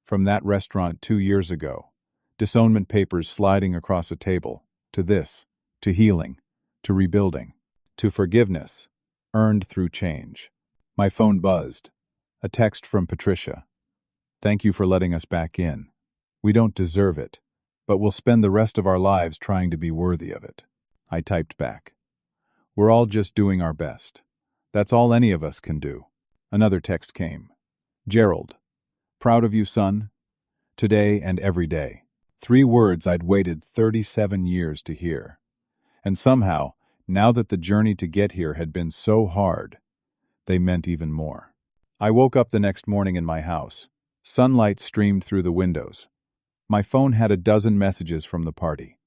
From that restaurant 2 years ago, disownment papers sliding across a table, to this, to healing, to rebuilding, to forgiveness, earned through change. My phone buzzed. A text from Patricia. Thank you for letting us back in. We don't deserve it, but we'll spend the rest of our lives trying to be worthy of it. I typed back. We're all just doing our best. That's all any of us can do. Another text came. Gerald, proud of you, son. Today and every day. 3 words I'd waited 37 years to hear. And somehow, now that the journey to get here had been so hard, they meant even more. I woke up the next morning in my house. Sunlight streamed through the windows. My phone had a dozen messages from the party.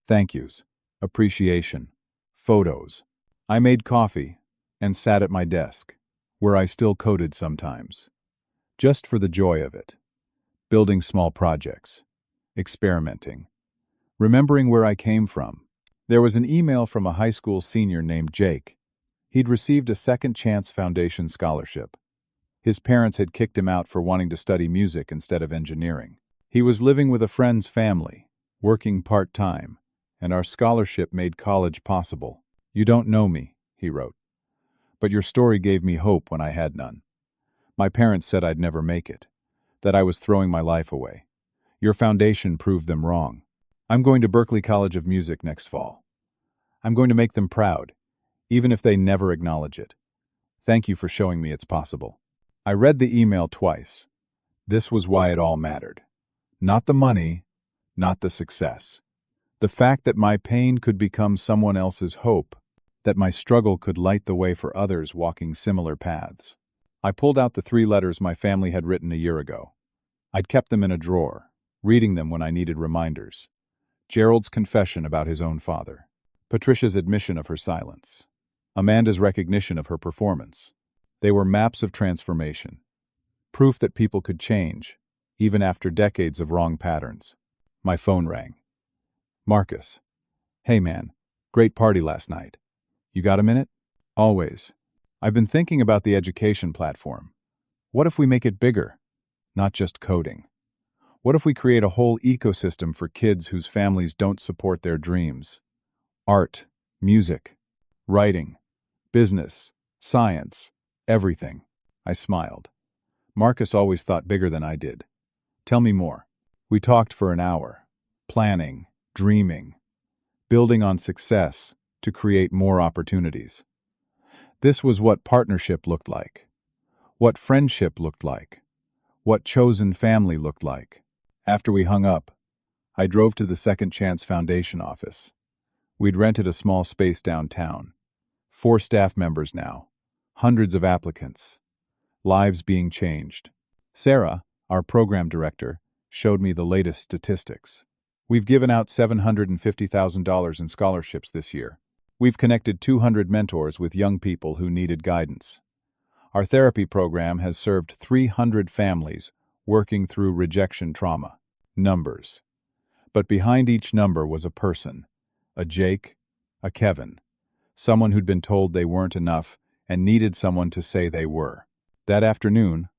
Thank yous, appreciation, photos. I made coffee and sat at my desk, where I still coded sometimes. Just for the joy of it. Building small projects. Experimenting. Remembering where I came from. There was an email from a high school senior named Jake. He'd received a Second Chance Foundation scholarship. His parents had kicked him out for wanting to study music instead of engineering. He was living with a friend's family, working part-time, and our scholarship made college possible. You don't know me, he wrote. But your story gave me hope when I had none. My parents said I'd never make it, that I was throwing my life away. Your foundation proved them wrong. I'm going to Berklee College of Music next fall. I'm going to make them proud, even if they never acknowledge it. Thank you for showing me it's possible. I read the email twice. This was why it all mattered. Not the money, not the success. The fact that my pain could become someone else's hope, that my struggle could light the way for others walking similar paths. I pulled out the 3 letters my family had written a year ago. I'd kept them in a drawer, reading them when I needed reminders. Gerald's confession about his own father. Patricia's admission of her silence. Amanda's recognition of her performance. They were maps of transformation. Proof that people could change, even after decades of wrong patterns. My phone rang. Marcus. Hey man, great party last night. You got a minute? Always. I've been thinking about the education platform. What if we make it bigger? Not just coding. What if we create a whole ecosystem for kids whose families don't support their dreams? Art, music, writing, business, science, everything. I smiled. Marcus always thought bigger than I did. Tell me more. We talked for an hour. Planning, dreaming, building on success to create more opportunities. This was what partnership looked like. What friendship looked like. What chosen family looked like. After we hung up, I drove to the Second Chance Foundation office. We'd rented a small space downtown. 4 staff members now. Hundreds of applicants. Lives being changed. Sarah, our program director, showed me the latest statistics. We've given out $750,000 in scholarships this year. We've connected 200 mentors with young people who needed guidance. Our therapy program has served 300 families working through rejection trauma. Numbers. But behind each number was a person. A Jake, a Kevin. Someone who'd been told they weren't enough and needed someone to say they were. That afternoon,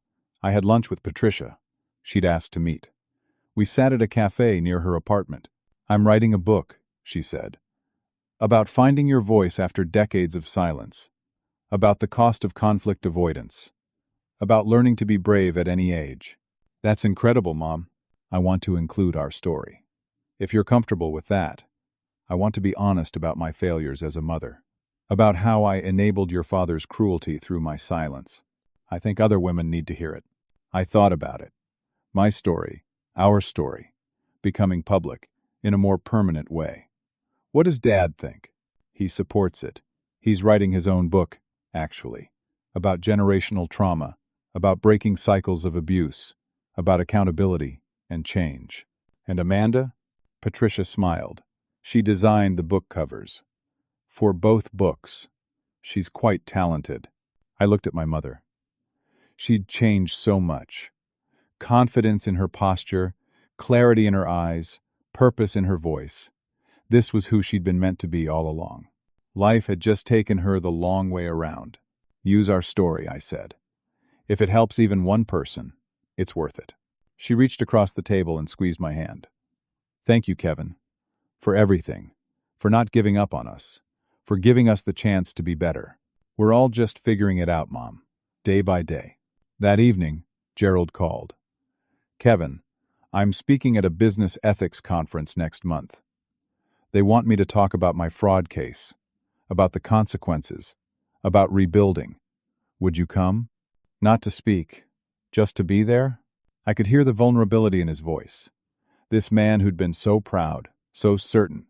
I had lunch with Patricia. She'd asked to meet. We sat at a cafe near her apartment. I'm writing a book, she said. About finding your voice after decades of silence. About the cost of conflict avoidance. About learning to be brave at any age. That's incredible, Mom. I want to include our story. If you're comfortable with that, I want to be honest about my failures as a mother. About how I enabled your father's cruelty through my silence. I think other women need to hear it. I thought about it. My story, our story, becoming public in a more permanent way. What does Dad think? He supports it. He's writing his own book, actually, about generational trauma, about breaking cycles of abuse, about accountability and change. And Amanda? Patricia smiled. She designed the book covers. For both books. She's quite talented. I looked at my mother. She'd changed so much. Confidence in her posture, clarity in her eyes, purpose in her voice. This was who she'd been meant to be all along. Life had just taken her the long way around. Use our story, I said. If it helps even one person, it's worth it. She reached across the table and squeezed my hand. Thank you, Kevin. For everything. For not giving up on us. For giving us the chance to be better. We're all just figuring it out, Mom. Day by day. That evening, Gerald called. Kevin, I'm speaking at a business ethics conference next month. They want me to talk about my fraud case, about the consequences, about rebuilding. Would you come? Not to speak, just to be there? I could hear the vulnerability in his voice. This man who'd been so proud, so certain,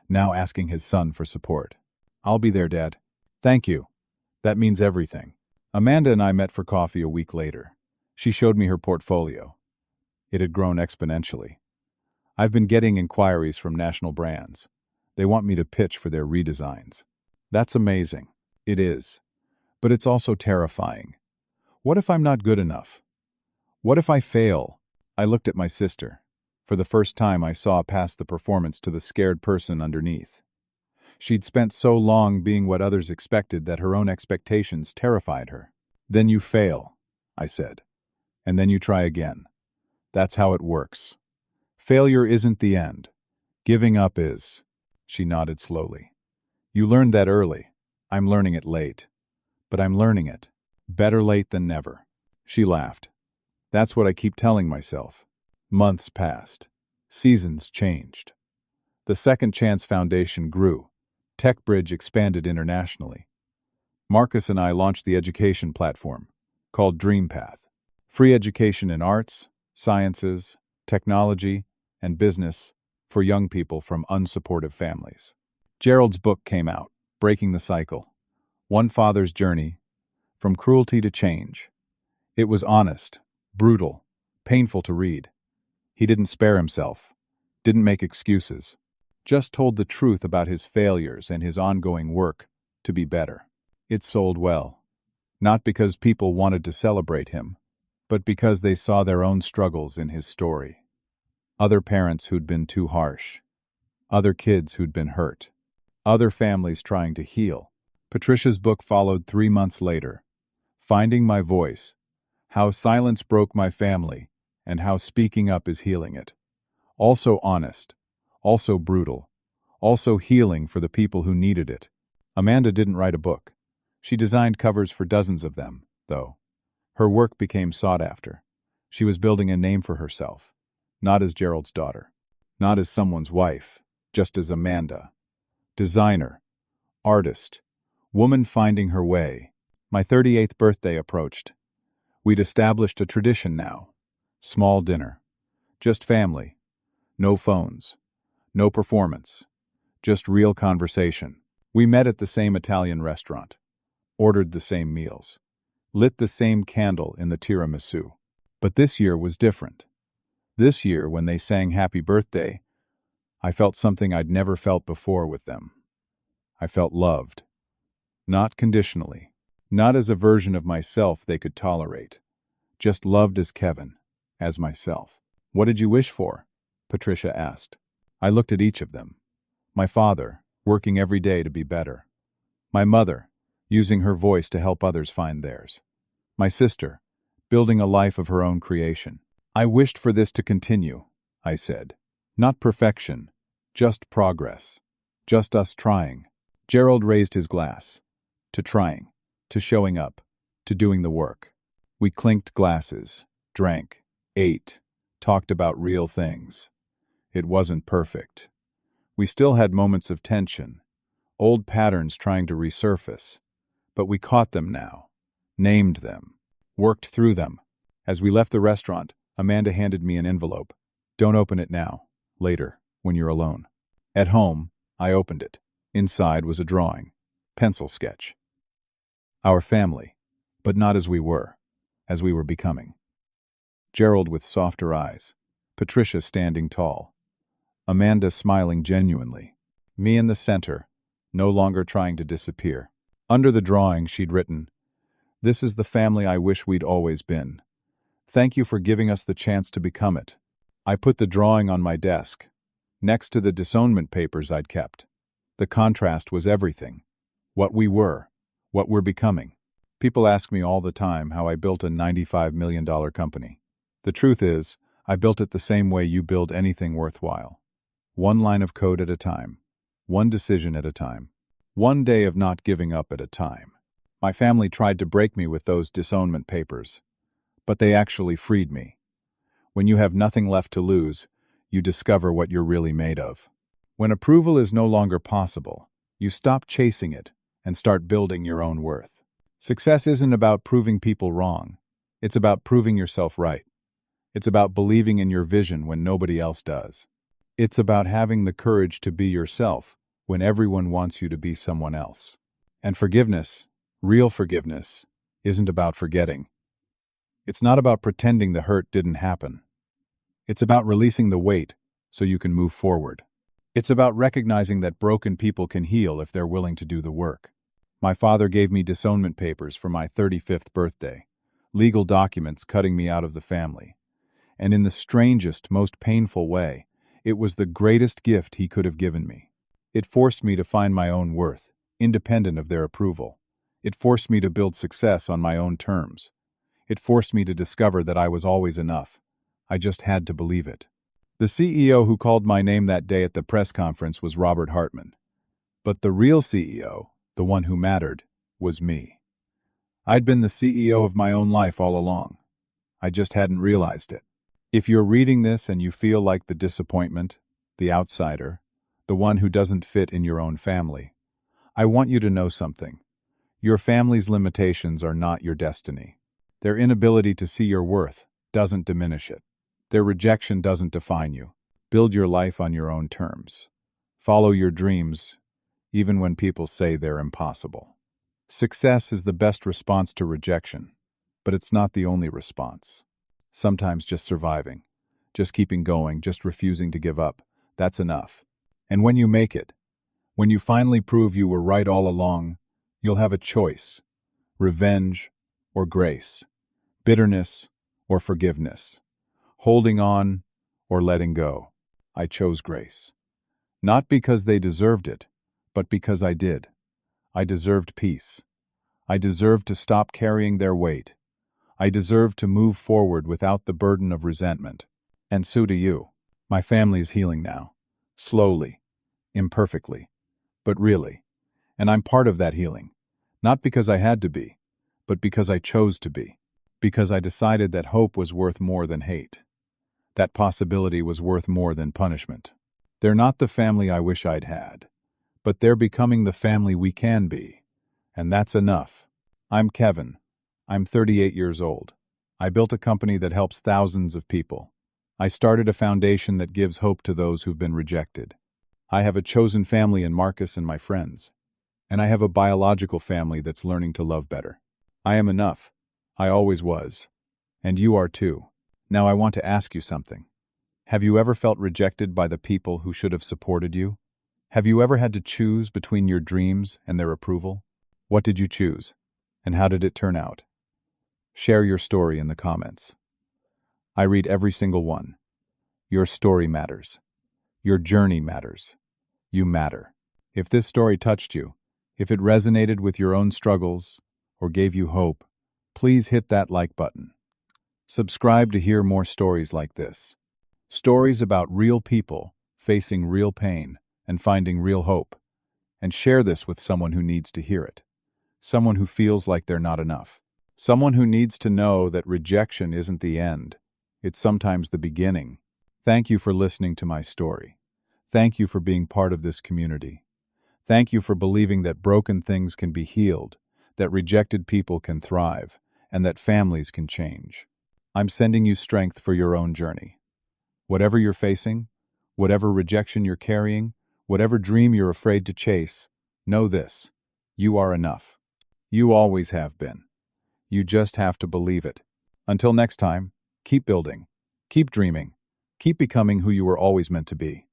now asking his son for support. I'll be there, Dad. Thank you. That means everything. Amanda and I met for coffee a week later. She showed me her portfolio. It had grown exponentially. I've been getting inquiries from national brands. They want me to pitch for their redesigns. That's amazing. It is. But it's also terrifying. What if I'm not good enough? What if I fail? I looked at my sister. For the first time, I saw past the performance to the scared person underneath. She'd spent so long being what others expected that her own expectations terrified her. Then you fail, I said. And then you try again. That's how it works. Failure isn't the end. Giving up is. She nodded slowly. You learned that early. I'm learning it late. But I'm learning it. Better late than never. She laughed. That's what I keep telling myself. Months passed. Seasons changed. The Second Chance Foundation grew. TechBridge expanded internationally. Marcus and I launched the education platform, called DreamPath. Free education in arts, sciences, technology, and business for young people from unsupportive families. Gerald's book came out, Breaking the Cycle. One Father's Journey, from Cruelty to Change. It was honest, brutal, painful to read. He didn't spare himself, didn't make excuses, just told the truth about his failures and his ongoing work to be better. It sold well, not because people wanted to celebrate him, but because they saw their own struggles in his story. Other parents who'd been too harsh, other kids who'd been hurt, other families trying to heal. Patricia's book followed 3 months later, Finding My Voice, How Silence Broke My Family, and How Speaking Up is Healing It. Also honest, also brutal, also healing for the people who needed it. Amanda didn't write a book. She designed covers for dozens of them, though. Her work became sought after. She was building a name for herself, not as Gerald's daughter, not as someone's wife, just as Amanda. Designer, artist, woman finding her way. My 38th birthday approached. We'd established a tradition now. Small dinner. Just family. No phones. No performance. Just real conversation. We met at the same Italian restaurant. Ordered the same meals. Lit the same candle in the tiramisu. But this year was different. This year, when they sang Happy Birthday, I felt something I'd never felt before with them. I felt loved. Not conditionally. Not as a version of myself they could tolerate. Just loved as Kevin, as myself. What did you wish for? Patricia asked. I looked at each of them. My father, working every day to be better. My mother, using her voice to help others find theirs. My sister, building a life of her own creation. I wished for this to continue, I said. Not perfection, just progress. Just us trying. Gerald raised his glass. To trying, to showing up, to doing the work. We clinked glasses, drank, ate, talked about real things. It wasn't perfect. We still had moments of tension, old patterns trying to resurface, but we caught them now, named them, worked through them. As we left the restaurant, Amanda handed me an envelope. Don't open it now, later, when you're alone. At home, I opened it. Inside was a drawing, pencil sketch. Our family, but not as we were becoming. Gerald with softer eyes, Patricia standing tall, Amanda smiling genuinely, me in the center, no longer trying to disappear. Under the drawing, she'd written, "This is the family I wish we'd always been. Thank you for giving us the chance to become it." I put the drawing on my desk, next to the disownment papers I'd kept. The contrast was everything. What we were, what we're becoming. People ask me all the time how I built a $95 million company. The truth is, I built it the same way you build anything worthwhile. One line of code at a time. One decision at a time. One day of not giving up at a time. My family tried to break me with those disownment papers, but they actually freed me. When you have nothing left to lose, you discover what you're really made of. When approval is no longer possible, you stop chasing it and start building your own worth. Success isn't about proving people wrong. It's about proving yourself right. It's about believing in your vision when nobody else does. It's about having the courage to be yourself when everyone wants you to be someone else. And forgiveness, real forgiveness, isn't about forgetting. It's not about pretending the hurt didn't happen. It's about releasing the weight so you can move forward. It's about recognizing that broken people can heal if they're willing to do the work. My father gave me disownment papers for my 35th birthday, legal documents cutting me out of the family. And in the strangest, most painful way, it was the greatest gift he could have given me. It forced me to find my own worth, independent of their approval. It forced me to build success on my own terms. It forced me to discover that I was always enough. I just had to believe it. The CEO who called my name that day at the press conference was Robert Hartman. But the real CEO, the one who mattered, was me. I'd been the CEO of my own life all along. I just hadn't realized it. If you're reading this and you feel like the disappointment, the outsider, the one who doesn't fit in your own family, I want you to know something. Your family's limitations are not your destiny. Their inability to see your worth doesn't diminish it. Their rejection doesn't define you. Build your life on your own terms. Follow your dreams, even when people say they're impossible. Success is the best response to rejection, but it's not the only response. Sometimes just surviving, just keeping going, just refusing to give up, that's enough. And when you make it, when you finally prove you were right all along, you'll have a choice: revenge or grace, bitterness or forgiveness, holding on or letting go. I chose grace. Not because they deserved it, but because I did. I deserved peace. I deserved to stop carrying their weight. I deserved to move forward without the burden of resentment. And so do you. My family is healing now. Slowly. Imperfectly. But really. And I'm part of that healing. Not because I had to be, but because I chose to be. Because I decided that hope was worth more than hate. That possibility was worth more than punishment. They're not the family I wish I'd had, but they're becoming the family we can be. And that's enough. I'm Kevin. I'm 38 years old. I built a company that helps thousands of people. I started a foundation that gives hope to those who've been rejected. I have a chosen family in Marcus and my friends. And I have a biological family that's learning to love better. I am enough. I always was. And you are too. Now I want to ask you something. Have you ever felt rejected by the people who should have supported you? Have you ever had to choose between your dreams and their approval? What did you choose? And how did it turn out? Share your story in the comments. I read every single one. Your story matters. Your journey matters. You matter. If this story touched you, if it resonated with your own struggles or gave you hope, please hit that like button. Subscribe to hear more stories like this. Stories about real people facing real pain and finding real hope. And share this with someone who needs to hear it. Someone who feels like they're not enough. Someone who needs to know that rejection isn't the end. It's sometimes the beginning. Thank you for listening to my story. Thank you for being part of this community. Thank you for believing that broken things can be healed, that rejected people can thrive, and that families can change. I'm sending you strength for your own journey. Whatever you're facing, whatever rejection you're carrying, whatever dream you're afraid to chase, know this: you are enough. You always have been. You just have to believe it. Until next time, keep building, keep dreaming, keep becoming who you were always meant to be.